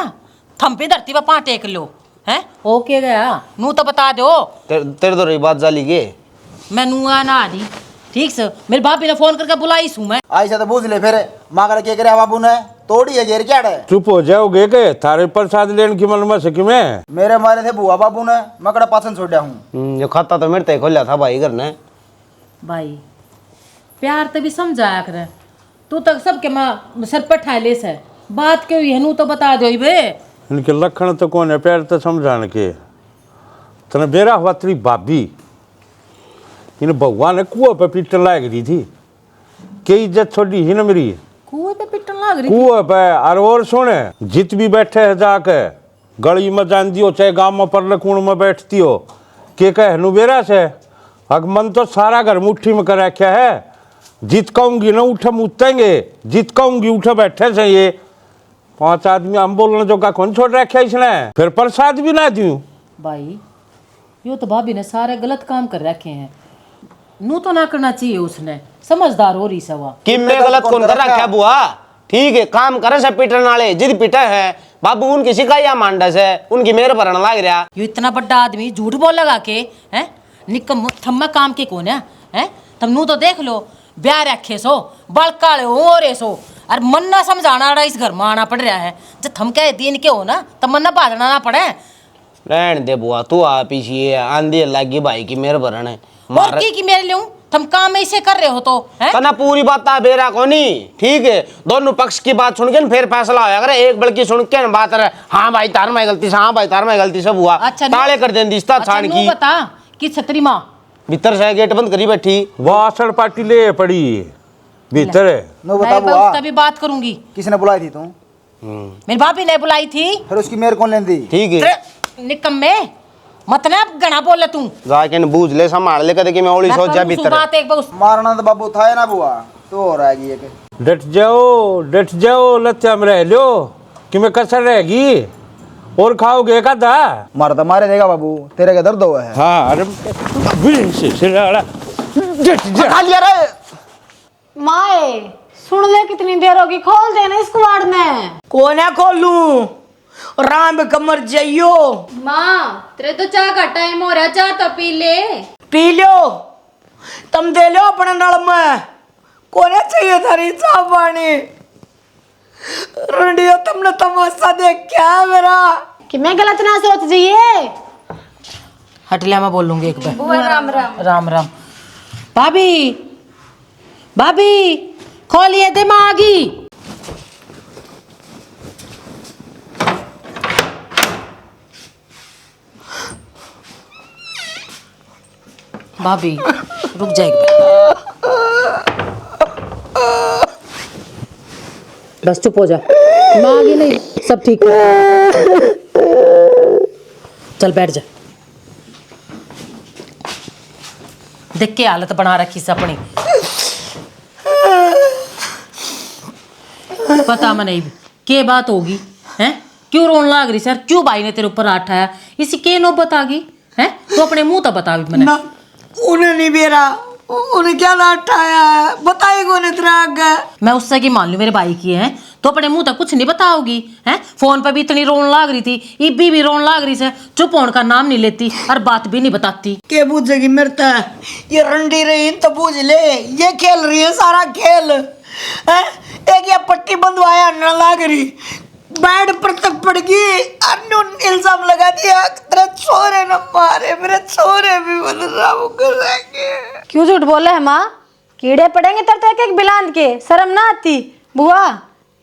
Speaker 4: थम पे धरती पर 5 टेक लो हैं हो के गया नू तो बता दो।
Speaker 6: तेरे तो रही बात जाली के
Speaker 4: मैं नू आना आ रही ठीक से, मेरे भाभी ने फोन करके बुलाई सू मैं।
Speaker 5: आयशा तो पूछ ले फिर माँ का क्या करे बाबू ने, तोड़ी है घेर क्या है।
Speaker 7: चुप हो जाओगे के थारे प्रसाद लेने की मन में सकी में
Speaker 5: मेरे मारे थे बुआ बाबू ने, मैं कड़ा पासन छोड़ा हूँ।
Speaker 6: जो खाता तो मेरे ते खोलिया था भाई घर ने।
Speaker 4: भाई प्यार तो भी समझाया करे, तू तक सबके माँ सर पर ठाले से बात क्यों है नू तो बता दो बे।
Speaker 7: इनके लक्षण तो कौन है प्यार तो समझाने के। तने बेरा हुआ तेरी भाभी इन भगवान ने कुआ पे पीटन लाग रही थी, के इज्जत छोड़ी ही ना मेरी
Speaker 4: कुएं पे पिटन लग रही
Speaker 7: कुआ पे। और सुने जित भी बैठे है जाके गली में जान दियो, चाहे गांव में पर लकूण में बैठती हो, के कह नु बेरा से अगमन तो सारा घर मुट्ठी में कर रखा है। जीत कहूंगी ना उठे मुतेंगे, जीत कहूंगी उठे बैठे से ये 5 आदमी हम बोलने जो का कौन छोड़ रखा इसने, फिर प्रसाद भी ना दूं।
Speaker 4: भाई यो तो भाभी ने सारे गलत काम कर रखे हैं, नू तो ना करना चाहिए उसने, समझदार हो रही सवा।
Speaker 6: कि मैं गलत कौन कर रखा बुआ? ठीक है काम करे से पीटन वाले जिद पीटा है बाबू उनकी शिकायत मांडा से उनकी मेरे भरण लाग रहा।
Speaker 4: यो इतना बड़ा आदमी झूठ बोल लगा के हैं निकम थम्मा काम के कौन है हैं? तुम नू तो देख लो ब्याह रखे सो बड़काले हो रे सो और मन ना समझाना इस घर में आना पड़ रहा है। जब थम कहे दिन के हो ना तब मन ना बाजना ना पड़े।
Speaker 6: रहन दे बुआ तू आ पीछे आंधी लागी भाई की मेरे भरण है
Speaker 4: और की मेरे लिए तुम काम ऐसे कर रहे हो तो हैं?
Speaker 6: तना पूरी बात ता बेरा कोनी ठीक है, दोनों पक्ष की बात सुन के न फिर फैसला होया करे। एक बल्कि सुन के न बात रहे हाँ भाई तार में गलती से, हाँ भाई तार में गलती सब हुआ
Speaker 4: अच्छा
Speaker 6: ताले कर दें दिस्ता
Speaker 4: अच्छा
Speaker 6: छान की
Speaker 4: बता कि छतरी माँ
Speaker 6: भीतर से गेट बंद करी बैठी।
Speaker 7: वासड़ पार्टी ले पड़ी भीतर है।
Speaker 5: नो
Speaker 4: मैं
Speaker 5: बता बुआ,
Speaker 4: उसका भी बात करूंगी।
Speaker 5: किसने बुलाई थी तू?
Speaker 4: मेरी भाभी ने बुलाई थी।
Speaker 5: फिर उसकी मेरे कौन लेंदी?
Speaker 6: ठीक है,
Speaker 4: तेरे निकम्मे मतलब घना बोल तू।
Speaker 6: जाके न बूझ ले, संभाल ले, कदे कि मैं ओली
Speaker 4: मैं
Speaker 6: सोच जा
Speaker 4: करूं
Speaker 6: भीतर।
Speaker 4: बात एक बार
Speaker 5: मारना तो बाबू था ना बुआ, तो हो रहेगी ये के।
Speaker 7: डट जाओ लत्या में रह लो कि मैं कसर रहेगी और खाओगे कदा।
Speaker 5: मार तो मारे देगा बाबू, तेरे का दर्द हुआ है।
Speaker 7: हाँ अरे डट जा।
Speaker 5: खा लिया रे।
Speaker 2: माए सुन ले, कितनी देर होगी, खोल देना इस कुआड़ में।
Speaker 3: कौन है खोलू? राम कमर जाइयो।
Speaker 1: माँ तेरे तो चाय का टाइम हो रहा, चाय तो पी ले।
Speaker 3: पी लो, तुम दे लो अपने नल में। कोने चाहिए थारी चाह पानी? रंडियो तुमने तमाशा देख क्या है मेरा?
Speaker 2: कि मैं गलत ना सोच जाइए।
Speaker 4: हट लिया, मैं बोल लूंगी एक बार।
Speaker 1: बुआ राम राम।
Speaker 4: राम राम। भाभी भाभी खोलिए दिमागी। भाभी रुक जाएगी, बस चुप हो जा। माँ आगे नहीं, सब ठीक है। चल बैठ जा। देख के हालत बना रखी से अपनी। पता मैं नहीं के बात होगी हैं, क्यों रोन लाग रही सर, क्यों भाई ने तेरे ऊपर हाथ उठाया, इसी के नौबत आ गई हैं? तो अपने मुंह तो बता भी मैंने।
Speaker 3: ना उन्हें नहीं बेरा, उन्हें क्या लाटाया है बताएगा उन्हें तेरा आगे।
Speaker 4: मैं उससे की मान लूं मेरे भाई की है तो अपने मुंह तक कुछ नहीं बताओगी हैं? फोन पे भी इतनी रोन लाग रही थी, इब्बी भी रोन लाग रही से, चुप होने का नाम नहीं लेती और बात भी नहीं बताती।
Speaker 3: के बूझेगी मेरे तक? ये रंडी रही तो बूझ ले, ये खेल रही है सारा खेल है। एक ये पट्टी बंधवाया न लाग रही, बेड पर तक पड़ गई, अनून इल्जाम लगा दिया तेरे छोरे न मारे, मेरे छोरे भी बदनाम करेंगे।
Speaker 2: क्यों झूठ बोला है माँ? कीड़े पड़ेंगे तेरे तो एक एक बिलांद के, शर्म ना आती? बुआ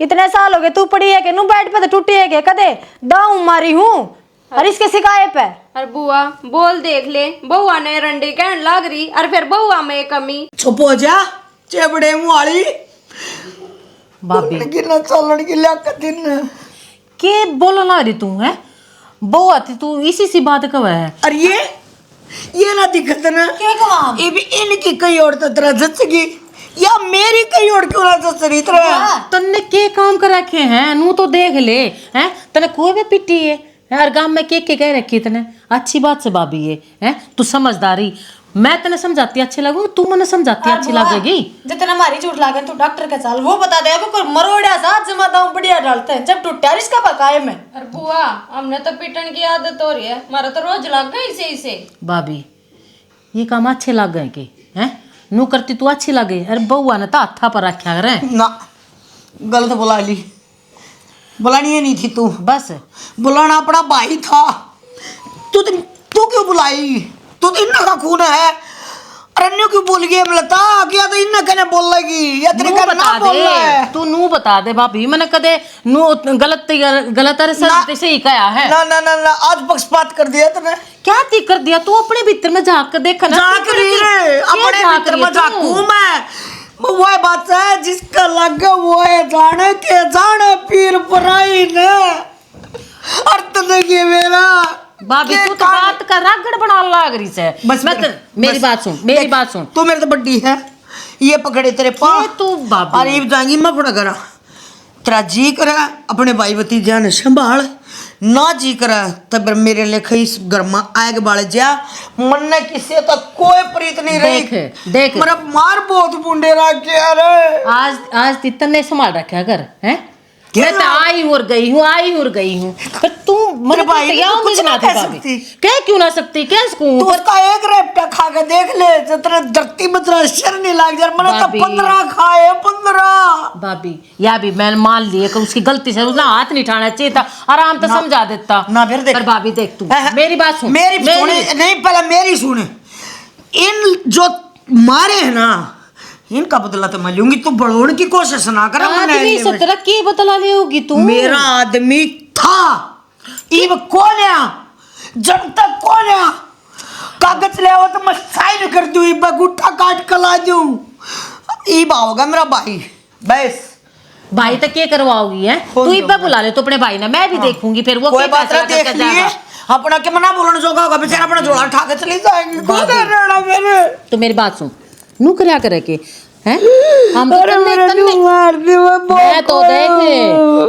Speaker 2: इतने साल हो गए तू पड़ी है कि नू बेड पे तो टूटी है के कदे दाऊ मारी हूँ और इसके शिकायत है।
Speaker 1: अरे बुआ बोल देख ले, बउआ ने रंडे कहन लाग रही और फिर बउआ में कमी।
Speaker 3: चुप हो जा चेबड़े मुआली।
Speaker 4: भाभी
Speaker 3: गिरना चलन की लियाकत दिन
Speaker 4: के बोला ला रही तू है? बहू आती तू इसी सी बात कब है?
Speaker 3: और ये ना दिक्कत ना ये भी इनकी कई और तरह जचगी या मेरी कई और क्यों ना जच रही तरह।
Speaker 4: तन्ने के काम कर रखे हैं नू तो देख ले हैं, तने कोई भी पिटी है हर गांव में के कह रखी तने। अच्छी बात से भाभी ये है तू समझदारी, मैं तने समझाती अच्छी लगू, तू मने समझाती अच्छी लगेगी।
Speaker 2: जितना हमारी झूठ लागे तू डॉक्टर के चाल वो बता दे, कोई मरोड़िया साथ जमा दाऊ बढ़िया डालते हैं जब टूटा इसका बकाए में।
Speaker 1: अरे बुआ हमने तो पीटन की आदत हो रही है, हमारा तो रोज लग गई इसे।
Speaker 4: भाभी ये काम अच्छे लग गए कि हैं? नू करती तू अच्छी लगे। अरे बउआ ने तो हाथा पर रखा करे
Speaker 3: ना गलत बुला ली, बुलानी ही नहीं थी तू,
Speaker 4: बस
Speaker 3: बुलाना अपना भाई था। तू क्यों बुलाई? तू तो इन्ना का खून है। अरण्य क्यों बोल गई लता? क्या तो इन्ना कहने बोल लगी या तेरे
Speaker 4: नू
Speaker 3: का
Speaker 4: बता
Speaker 3: ना बोल रहा है?
Speaker 4: दे, तू नू बता दे भाभी, मैंने कदे नू गलत अरे से ही कहा है।
Speaker 3: ना ना ना ना आज पक्षपात कर दिया तूने।
Speaker 4: क्या ती कर दिया तू? अपने भीतर में झांक कर देखा ना।
Speaker 3: झांक रही रे, अपने भीतर में झांकू मैं। वो बात है जिसका लगा वो है जाने के जाने पीर पराई ने अर्थ नहीं मेरा।
Speaker 4: भाभी तू तो बात कर रागड़ बना लाग रही से।
Speaker 3: बस
Speaker 4: मैं मेरी बात सुन, मेरी बात सुन।
Speaker 3: तू मेरे तो बड्डी है, ये पकड़े तेरे पास
Speaker 4: तू भाभी
Speaker 3: अरे जाएंगी मैं पड़ा करा तेरा जी करा अपने भाई भतीजा ने संभाल ना जी करा तब मेरे लेखे इस घर में आग बाल जा मन ने किसी तो कोई प्रीत नहीं रही।
Speaker 4: देख
Speaker 3: मेरा मार बहुत बुंडे रख के अरे
Speaker 4: आज तितन संभाल रखा कर हैं? मैं तो आई हूँ और गई हूँ, आई हूँ और गई हूँ, पर तू मेरे
Speaker 3: भाई
Speaker 4: कुछ ना
Speaker 3: कह सकती,
Speaker 4: कह क्यों ना सकती, कह सकूं
Speaker 3: तू उसका एक रेपटा खा के देख ले जितना धरती में तेरा सिर नहीं लाग जा। मैंने तो 15 खाए 15।
Speaker 4: भाभी या भी मैंने मान लिया कि उसकी गलती से उसने हाथ नहीं उठाना चाहिए था, आराम से समझा देता
Speaker 3: ना फिर देख।
Speaker 4: पर भाभी देख तू मेरी बात सुन,
Speaker 3: मेरी नहीं पहले मेरी सुन। इन जो मारे है ना इनका बदला तो मैं लूंगी, तू बढ़ोने की कोशिश ना कर।
Speaker 4: आदमी से तेरा की बदला ले होगी तू?
Speaker 3: मेरा आदमी था इब कौन है जब तक कौन है कागज ले आओ तो मैं साइन कर दूं इब्बा गुट्ठा काट कला दूं ईबा होगा मेरा भाई बस
Speaker 4: भाई तक क्या करवाओगी है तू इब्बा बुला ले तो अपने भाई ना मैं भी देखूंगी फिर वो
Speaker 3: कोई
Speaker 4: क्या
Speaker 3: बात
Speaker 4: फैसला
Speaker 3: ना देख
Speaker 4: करके
Speaker 3: लिए
Speaker 4: जाएगा।
Speaker 3: अपना के मना बोलने जोगा होगा बेचारा अपना झोला उठा के चली जाएगी कौन है रेड़ा मेरे
Speaker 4: तो मेरी बात सुन नू क्या करे के हैं हम तो तन्ने
Speaker 3: मार दे
Speaker 4: मैं तो देख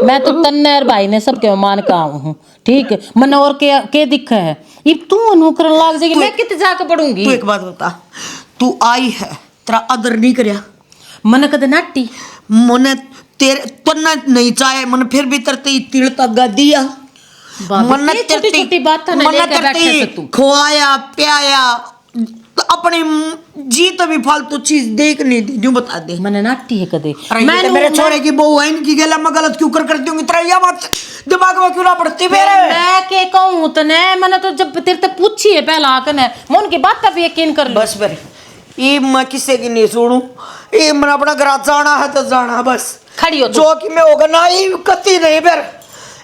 Speaker 4: मैं तो तन्ने और भाई ने सबके मान का हूँ ठीक है मन और के दिक्कत है ये तू नौकरन लाग जाएगी मैं कित जाके पढ़ूंगी।
Speaker 3: तू एक बात बता तू आई है तेरा आदर नहीं करया
Speaker 4: मन कद नाटी
Speaker 3: मने तेरे तन्ना नहीं चाहे मन फिर भी तेरे तिल तक दिया
Speaker 4: मन छोटी छोटी बात ना लेकर बैठे से तू
Speaker 3: खुआया प्याया अपनी जी तो भी फालतू चीज देख नहीं दी यूं बता दे
Speaker 4: मन नाटी है कदे
Speaker 3: मैं तो मेरे छोरे की बहू है इनकी गला में गलत क्यों कर दूंगी तेरा ये बात दिमाग में क्यों ना पड़ती मेरे
Speaker 4: मैं के कहूं तने मैंने तो जब तेरे से पूछी है पहला आकने मन की बात पे यकीन कर लो
Speaker 3: बस फिर ये मैं किसी की नहीं सुनूं ये मैं अपना घर जाना है तो जाना बस
Speaker 4: खड़ी हो तू।
Speaker 3: जो कि मैं होगा ना ये कती नहीं फिर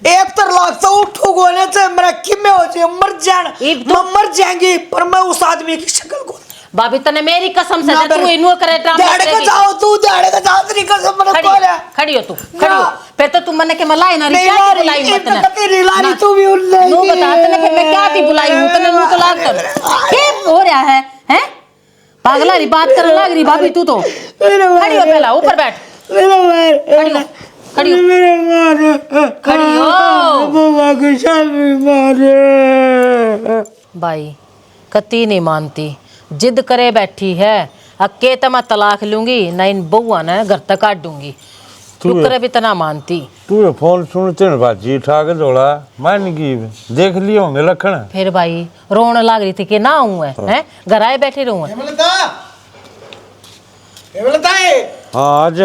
Speaker 3: एक तर लाख से उठू गोले से मेरा किमे हो जाए मर जाएंगी पर मैं उस आदमी की शक्ल को
Speaker 4: भाभी तने मेरी कसम से तू इनो करे
Speaker 3: दाड़े का जाओ तू दाड़े का जाओ तेरी कसम मैंने बोला
Speaker 4: खड़ी हो तू खड़ी हो फिर तो तू मन के मलाई ना
Speaker 3: नहीं
Speaker 4: क्या
Speaker 3: ला
Speaker 4: बुलाई
Speaker 3: रही
Speaker 4: मत ना
Speaker 3: कती नहीं ला रही तू भी उन
Speaker 4: नो बता तने फिर मैं क्या थी बुलाई हूं तने नु तो लाग कर क्या हो रहा है हैं पागला री बात करने लग रही भाभी तू तो खड़ी हो पहला ऊपर बैठ
Speaker 3: मेरा मार
Speaker 4: खड़ी हो
Speaker 3: मेरा मार
Speaker 4: खड़ी हो
Speaker 3: बुआ के शादी मारे
Speaker 4: भाई कती नहीं मानती जिद करे बैठी है अक्के तो मैं तलाक लूंगी ना इन बउआ ने घर तक काट दूंगी तू करे भी तना मानती
Speaker 7: तू ये फोन सुनते न बाजी उठा के दौड़ा मान की देख लिए होंगे लखन
Speaker 4: फिर भाई रोने लग रही थी कि ना हूँ है घर आए बैठे रहूँ
Speaker 7: हाँ आज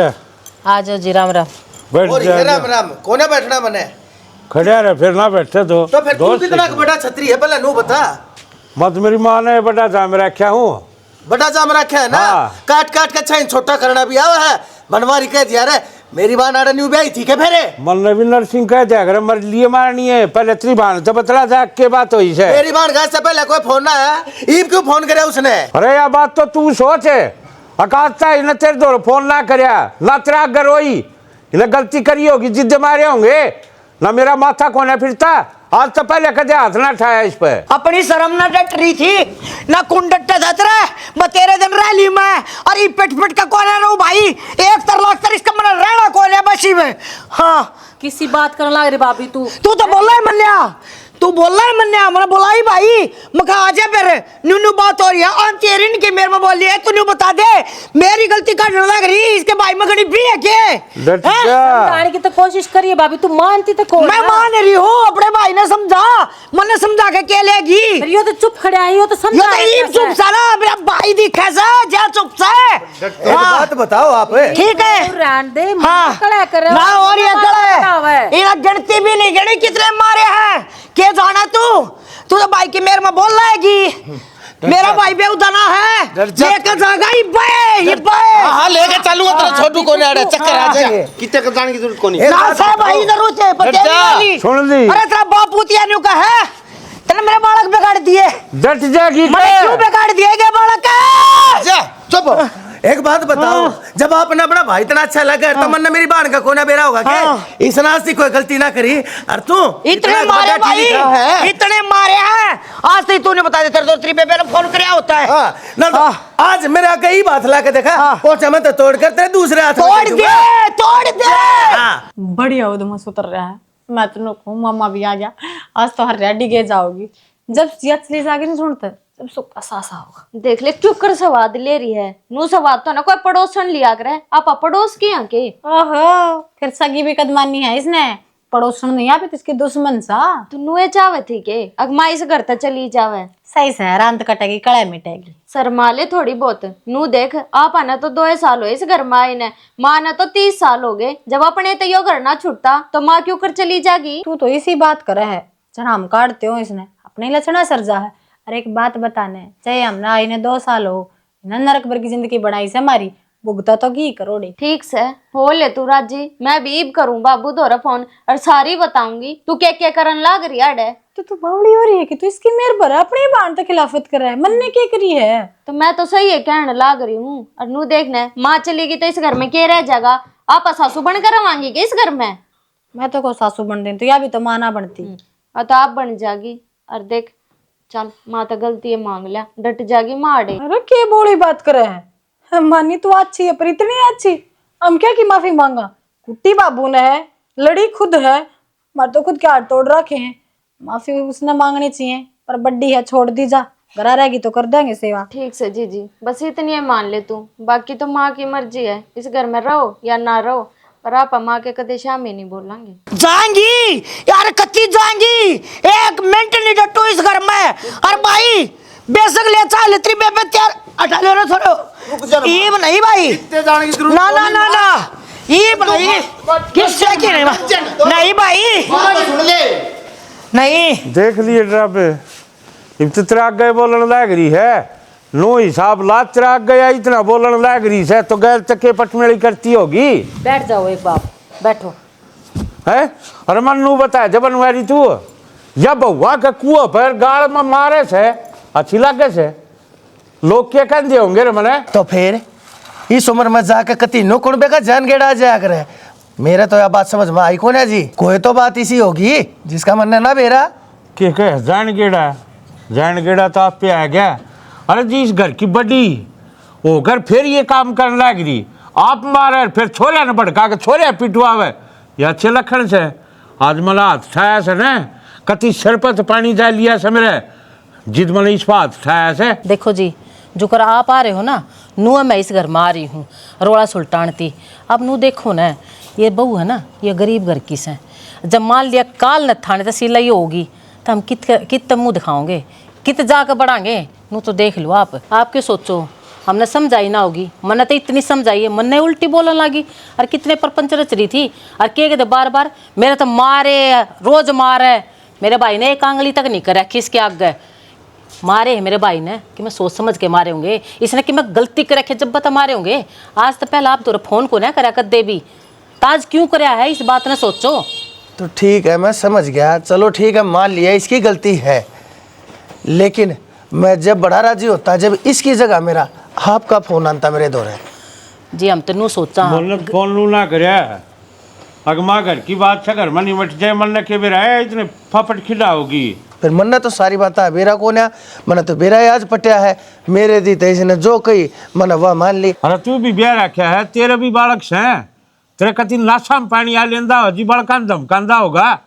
Speaker 4: आ जाओ जी राम राम
Speaker 7: बैठ जा
Speaker 5: राम राम कोने बैठना मने
Speaker 7: खड़े रहे फिर ना बैठे तो
Speaker 5: फिर तू कितना बड़ा छतरी है पहले नू बता
Speaker 7: मत मेरी माँ ने बड़ा जाम रखा हूँ
Speaker 5: बड़ा जाम रखा है ना काट काट के छाइन छोटा करना भी आवा है बनवारी कह दिया रे मेरी बान आड़ा न्यू ब्याही थी के फेरे
Speaker 7: मन ने भी नरसिंह कह दिया अगर मर लिए मारनी है पहले तेरी बान तो बतला जा के बात हुई है
Speaker 5: मेरी बान घर से पहले कोई फोन ना है ईब क्यों फोन करे उसने
Speaker 7: अरे यह बात तो तू सोच है अकाशता इन्हें तेरे दो फोन ना करया ना तेरा घर होई इन्हें गलती करी होगी जिद्दे मारे होंगे ना मेरा माथा कोने फिरता आज तो पहले कदे हाथ ना उठाया इस पे
Speaker 3: अपनी शर्म ना डट रही थी ना कुंडट धत रहा मैं तेरे दिन रह ली मैं अरे पिट पिट का कौन रहूं भाई एक तर लाख तर इसका मन रहना कौन है बसी में हाँ
Speaker 4: किसी बात करने लग रही भाभी तू
Speaker 3: तो बोल रहा है मन्या तू बोल रहा है मन्या मैंने बोला ही भाई मखा आ जा फिर न्यू बात हो रही है आंटी एरिन की मेरे में बोल रही है तू न्यू बता दे मेरी गलती का डर लग रही इसके भाई में घड़ी भी है के
Speaker 4: समझाने की तो कोशिश करिए भाभी तू मानती तो कौन
Speaker 3: मैं मान रही हूँ अपने भाई ने समझा मैंने समझा के क्या लेगी
Speaker 4: यो तो चुप खड़े आई हो तो समझा
Speaker 3: ये तो चुप सा ना मेरा भाई दिखे सा जा चुप सा
Speaker 5: एक बात बताओ आप
Speaker 3: ठीक है
Speaker 4: रहन दे
Speaker 3: हाँ
Speaker 4: कड़ा करे
Speaker 3: ना और ये कड़े इन्हें गिनती भी नहीं गिनी कितने मारे हैं के जाना तू तो भाई की मेरे में बोल रहेगी मेरा भाई बेउदाना है लेकर जाएगा ये बाय
Speaker 5: हाँ लेके चलूंगा तेरा छोटू कोने आड़े चक्कर आ जाएंगे कितने का जाने की जरूरत कोनी
Speaker 3: ना से भाई जरूरत है पर वाली
Speaker 7: सुन ली
Speaker 3: अरे तेरा बाप पुतिया न्यू का है तेरे मेरे बालक बिगाड़ दिए
Speaker 7: डट जाएगी
Speaker 3: मैंने क्यों बिगाड़ दिए के बालक
Speaker 5: जा चुप एक बात बताओ जब आपने अपना भाई इतना अच्छा लगा तो मन ने मेरी बाण का कोना बेरा होगा क्या इस नास्ती कोई गलती ना करी और तू
Speaker 3: इतने मारे भाई इतने मारे हैं आज तो तूने बता दे तेरे दोस्ती पे पहले फोन करया होता है
Speaker 5: ना तो आज मेरे आगे ही बात ला के देखा पहुंचा मैं तो तोड़ कर तेरे दूसरे हाथ
Speaker 3: तोड़ दे
Speaker 2: बढ़िया उधम उतर रहा है मैं तो कहूँ मामा भी आ गया आज तो हर रेडी गे जाओगी जब जिया चली जाएगी नहीं सुनते जब सुखा सासा होगा
Speaker 1: देख ले क्यों कर सवाद ले रही है नू सवाद तो ना कोई पड़ोसन लिया करे आप पड़ोस के यहाँ के
Speaker 2: ओहो फिर सगी भी कदमानी है इसने पड़ोसन नहीं आप इसके दुश्मन सा
Speaker 1: तू नुए चावे थी के अगमाई से घर तक चली जावे
Speaker 2: सही से रांत कटेगी कड़े मिटेगी
Speaker 1: शर्मा ले थोड़ी बहुत नू देख आप आना तो 2 साल हो इस घर में आई ने माँ ने तो 30 साल हो गए जब अपने तो यो घर ना छुटता तो माँ क्यों कर चली जागी
Speaker 2: तू तो इसी बात करे है चढ़ाम काटते हो इसने अपने लक्षणा सर्जा है अरे एक बात बताने चाहे हम ना इन्हें 2 साल हो ना नरक भर की जिंदगी बनाई से हमारी भुगता तो घी करोड़ी।
Speaker 1: ठीक से हो ले तू राजी, मैं भी ईब करूं बाबू दोरा फोन और सारी बताऊंगी तू क्या करन लाग रही है।
Speaker 2: तो तू बावड़ी हो रही है कि तू इसकी मेहर भरा अपनी बाण तक खिलाफत कर रहा है, मन ने क्या करी है?
Speaker 1: तो मैं तो सही है कहने लाग रही हूँ। और नू देखना माँ चलेगी तो इस घर में क्या रह जाएगा? आप सासू बन कर रवांगी क्या इस घर में?
Speaker 2: मैं तो को सासू बन देती, या भी तो माँ ना बनती।
Speaker 1: और तो आप बन जागी। और देख चल माँ तो गलती है मांग लिया, डट जागी माँ अड़े।
Speaker 2: अरे क्या बोली बात करे है, मानी तो अच्छी है पर इतनी अच्छी, हम क्या की माफी मांगा? कुट्टी बाबू ने है, लड़ी खुद है, मार तो खुद के हाथ तोड़ रखे हैं, माफी उसने मांगनी चाहिए। पर बड्डी है, छोड़ दी जा, घर रहेगी तो कर देंगे सेवा।
Speaker 1: ठीक से जीजी, बस इतनी है मान ले तू, बाकी तो माँ की मर्जी है, इस घर में रहो या ना रहो, पर आप माँ के कदे शाम ही नहीं बोलेंगे।
Speaker 3: जाएंगी यार, कच्ची जाएंगी, 1 मिनट नहीं डटो इस घर में। और भाई बेशक ले चाहे लेत्री बेबे त्यार हटा ले रे थोड़ो, ईब नहीं भाई, ना ना ना ना ईब नहीं, किससे की नहीं भाई, नहीं।
Speaker 7: देख लिए ड्राबे इतना त्राग गए बोलन लाग रही है, नो हिसाब ला त्राग गया इतना बोलन लाग रही है तो गैर चक्के पटमेड़ी करती होगी।
Speaker 4: बैठ जाओ एक बाप, बैठो।
Speaker 7: है अरे मन नू बता जबन वारी तू या बउआ के कुआ पर गाड़ में मारे से अच्छी लागे से लोग क्या कहते होंगे रे मने?
Speaker 5: तो फिर इस उम्र में जाकर कति नो कुणबे का जान गेड़ा जाया करे। मेरे तो यह बात समझ में आई कौन है जी, कोई तो बात इसी होगी जिसका मन है ना बेरा
Speaker 7: के जान गेड़ा तो आप पे आ गया। अरे जी इस घर की बड़ी होकर फिर ये काम करने लग रही, आप मारे फिर छोरे ने भड़का के छोरे पिटवावे, ये अच्छे लक्षण से। आज मला हाथ ठाया से न कति सरपत पानी जा लिया से मेरे जिद मैंने इस हाथ ठाया से।
Speaker 4: देखो जी जो कर आप आ रहे हो ना, नू मैं इस घर में आ रही हूँ रोड़ा सुल्तानती। अब नू देखो ना, ये बहू है ना, ये गरीब घर की से, जब मान लिया काल न थाने तो सिलाई होगी तो हम कित मुँह दिखाओगे, कित जाकर बढ़ाएंगे? नू तो देख लो आप क्यों सोचो हमने समझाई ना होगी, मन तो इतनी समझाई है, मन ने उल्टी बोलने लगी। और कितने परपंच रच रही थी और के कहते बार बार मेरे तो मारे, रोज मारे। मेरे भाई ने एक आंगली तक नहीं कर रखी इसके आगे, मारे है मेरे भाई ने कि मैं सोच समझ के मारे होंगे, इसने कि मैं गलती कर रखे जब बता मारे होंगे। आज तो पहले आप तो फोन को ना करा कर दे भी, ताज क्यों कराया है इस बात ने सोचो।
Speaker 5: तो ठीक है मैं समझ गया, चलो ठीक है मान लिया इसकी गलती है, लेकिन मैं जब बड़ा राजी होता जब इसकी जगह मेरा आपका फोन आता मेरे दौरे।
Speaker 4: जी हम तो नू सोचा
Speaker 7: फोन नू ना करे अगमा घर की बात से घर में निमट जाए, मन ने के बेरा है इतने फपट खिला होगी।
Speaker 5: फिर मन ने तो सारी बात है, बेरा कौन है? मन तो बेरा आज पटिया है, मेरे दी तो इसने जो कही मन वह मान ली।
Speaker 7: अरे तू भी ब्याह रखा है, तेरे भी बालक से तेरे कति नाशा में पानी आ लेंदा हो जी, बड़का धमकांदा होगा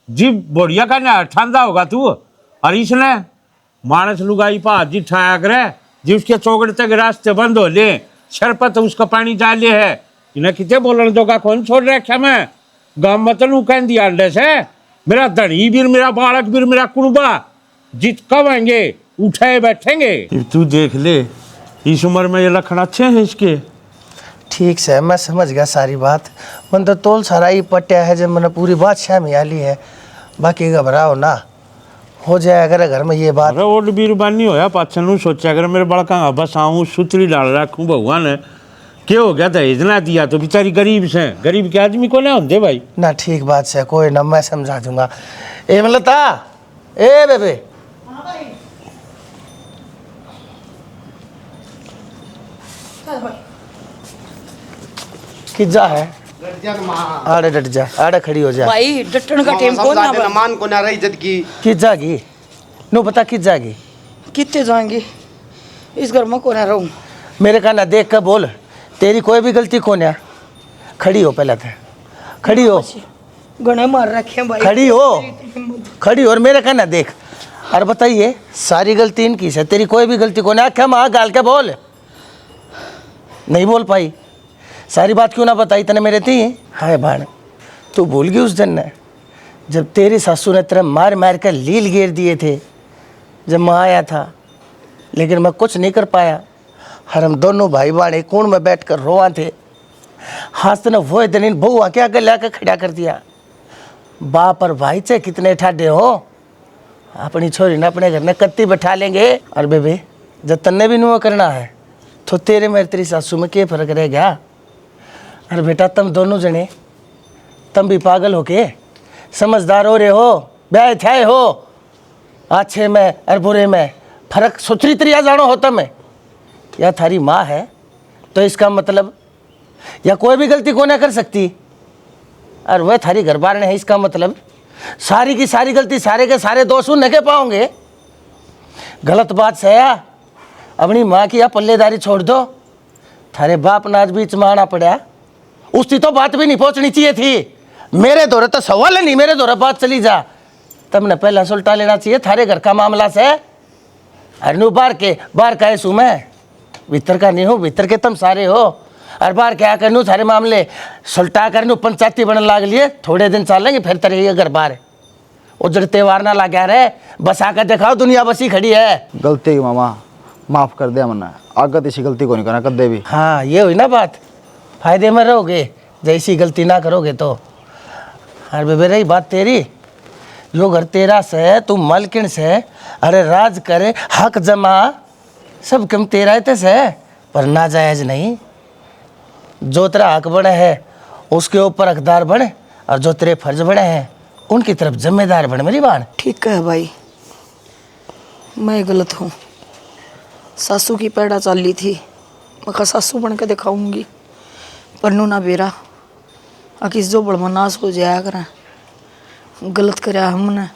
Speaker 7: जी, बोढ़िया का ना ठांदा होगा तू। और इसने मानस लुगाई पा जी ठाया करे जी, उसके चौकड़ तक रास्ते बंद हो ले, शरपत उसका पानी डाले है, इन्हें कितने बोलने दो का कौन छोड़ रखा मैं गाँव मतलब कह दिया अंडे से मेरा धनी भी मेरा बालक भी मेरा कुड़बा जित कब आएंगे उठाए बैठेंगे। तू देख ले इस उम्र में ये लक्षण अच्छे हैं इसके।
Speaker 5: ठीक से मैं समझ गया सारी बात, मन तो तोल सारा ही पटिया है जब मैंने पूरी बात शाम ली है, बाकी घबराओ ना, हो जाए अगर घर में ये बात।
Speaker 7: अरे ओड बीरबानी होया पाछन सोचा अगर मेरे बड़का बस आऊँ सुतरी डाल रखूँ भगवान क्या हो गया दहेज ना दिया तो बेचारी गरीब से, गरीब के आदमी को ना होते भाई
Speaker 5: ना। ठीक बात से कोई ना, मैं समझा दूंगा। ए मलता ए बेबे किजा है आड़े डट जा, आड़े खड़ी हो जा
Speaker 3: भाई डटन का टाइम कौन है?
Speaker 9: मान को ना रही इज्जत की
Speaker 5: किस जागी नो पता किस जागी
Speaker 3: कितने जाएंगे इस घर में कौन है? रहूं
Speaker 5: मेरे का ना देख कर बोल, तेरी कोई भी गलती कौन है? खड़ी हो पहले तो, खड़ी हो,
Speaker 3: गणे मार रखे हैं भाई,
Speaker 5: खड़ी हो, खड़ी हो और मेरे का ना देख। और बताइए सारी गलती इनकी से, तेरी कोई भी गलती कौन है? क्या माँ गाल के बोल, नहीं बोल पाई, सारी बात क्यों ना बताई तने मेरे थी? हाय भाण तू भूल गई उस दिन ने जब तेरी सासू ने तेरे मार मार कर लील घेर दिए थे जब मैं आया था, लेकिन मैं कुछ नहीं कर पाया। हर हम दोनों भाई बाड़े कोण में बैठ कर रोआ थे, हाथ ने वो दिन इन बहू आके आगे लाकर खड़ा कर दिया। बाप और भाई चाहे कितने ठाडे हो, अपनी छोरी ने अपने घर में कत्ती बैठा लेंगे। और बेबे जब तन्ने भी नुआ करना है तो तेरे मेरे तेरी सासू में क्या फर्क रह गया? अरे बेटा तुम दोनों जने तुम भी पागल हो के समझदार हो रहे हो, ब्याह थे हो, अच्छे में और बुरे में फर्क सुथरी तरिया जानो हो तुम्हें। या थारी माँ है तो इसका मतलब या कोई भी गलती को ना कर सकती, और वह थारी घर बार है, इसका मतलब सारी की सारी गलती सारे के सारे दोष न के पाओगे। गलत बात से अपनी माँ की या पल्लेदारी छोड़ दो। थारे बाप नाच बीच में आना पड़ा, उसकी तो बात भी नहीं पहुंचनी चाहिए थी। मेरे दौरे तो सवाल है नहीं, मेरे दौरे बात चली जा। तुमने पहला सुलटा लेना चाहिए थारे घर का मामला से। अरे बाहर का ऐसू मैं भीतर का नहीं हूँ, भीतर के तुम सारे हो। और बाहर क्या करनू सारे मामले सुलटा करनू पंचायती बनने लाग लिए, थोड़े दिन चलेंगे फिर तेरे घर बार उजड़ त्योहार ना लगा रहे। बस आकर दिखाओ दुनिया बसी खड़ी है।
Speaker 9: गलती की मामा माफ कर दिया मना, आगत इसी गलती को नहीं करना कदे भी।
Speaker 5: हाँ ये हुई ना बात, फायदे में रहोगे जैसी गलती ना करोगे तो। अरे बेबे रही बात तेरी, यो घर तेरा से, तू मालकिन से, अरे राज करे हक जमा सब कम तेरा है से, पर ना जायज नहीं। जो तेरा हक बने है उसके ऊपर हकदार बने, और जो तेरे फर्ज बने हैं उनकी तरफ जिम्मेदार बने मेरी बात।
Speaker 3: ठीक है भाई, मैं गलत हूँ। सासू की पैड़ा चाल ली थी, मैं कहा सासू बन के दिखाऊंगी, पन्नू ना बेरा अकिस जो बड़मनास हो जाया करें। गलत कराया हमने,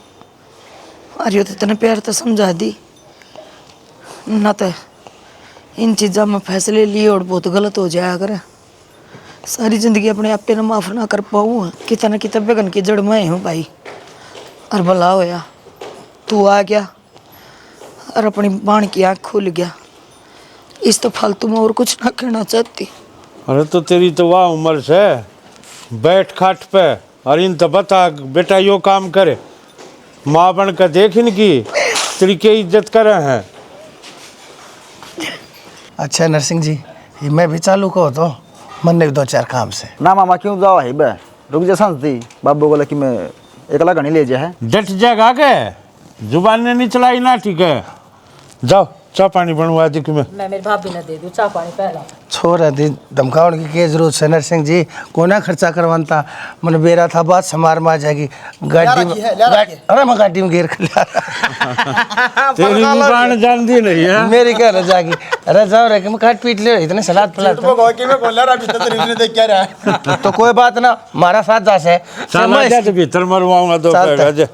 Speaker 3: अरे तो तेने प्यार तो समझा दी ना, तो इन चीज़ों में फैसले लिए और बहुत गलत हो जाया करें। सारी ज़िंदगी अपने आप पे न माफ़ ना कर पाऊँ, कितना कि बेगन की जड़ मैं हूँ भाई। और भला होया तू आ गया और अपनी बाण की आँख खुल गया। इस तो फालतू में और कुछ ना कहना चाहती।
Speaker 7: अरे तो तेरी तो वाह उम्र से बैठ खाट पे, और इन तो बता बेटा यो काम करे, माँ बन कर देख इनकी तेरी क्या इज्जत करे हैं।
Speaker 5: अच्छा नरसिंह जी, ये मैं भी चालू को तो मन ने दो चार काम से।
Speaker 9: ना मामा क्यों जाओ है बे, रुक जा सांस दी। बाबू बोला कि मैं एकला घनी ले जा है।
Speaker 7: डट जाएगा के जुबान ने नहीं चलाई ना, ठीक है जाओ चाय पानी बनवा दी कि मैं
Speaker 4: मेरी भाभी ने दे दूँ चाय पानी पहला।
Speaker 5: छोरा दी धमकाउन की क्या जरूरत है नरसिंह जी, कोना खर्चा करवानता। मन बेरा था बात समार में आ जाएगी गाड़ी में। अरे मैं गाड़ी में घेर कर लिया
Speaker 7: तेरी जुबान जानती नहीं है
Speaker 5: मेरी क्या रजागी। अरे जाओ रे कि मैं काट पीट ले इतने सलाद पलाद तो कोई बात ना, हमारा साथ जा से
Speaker 7: भीतर मरवाऊंगा तो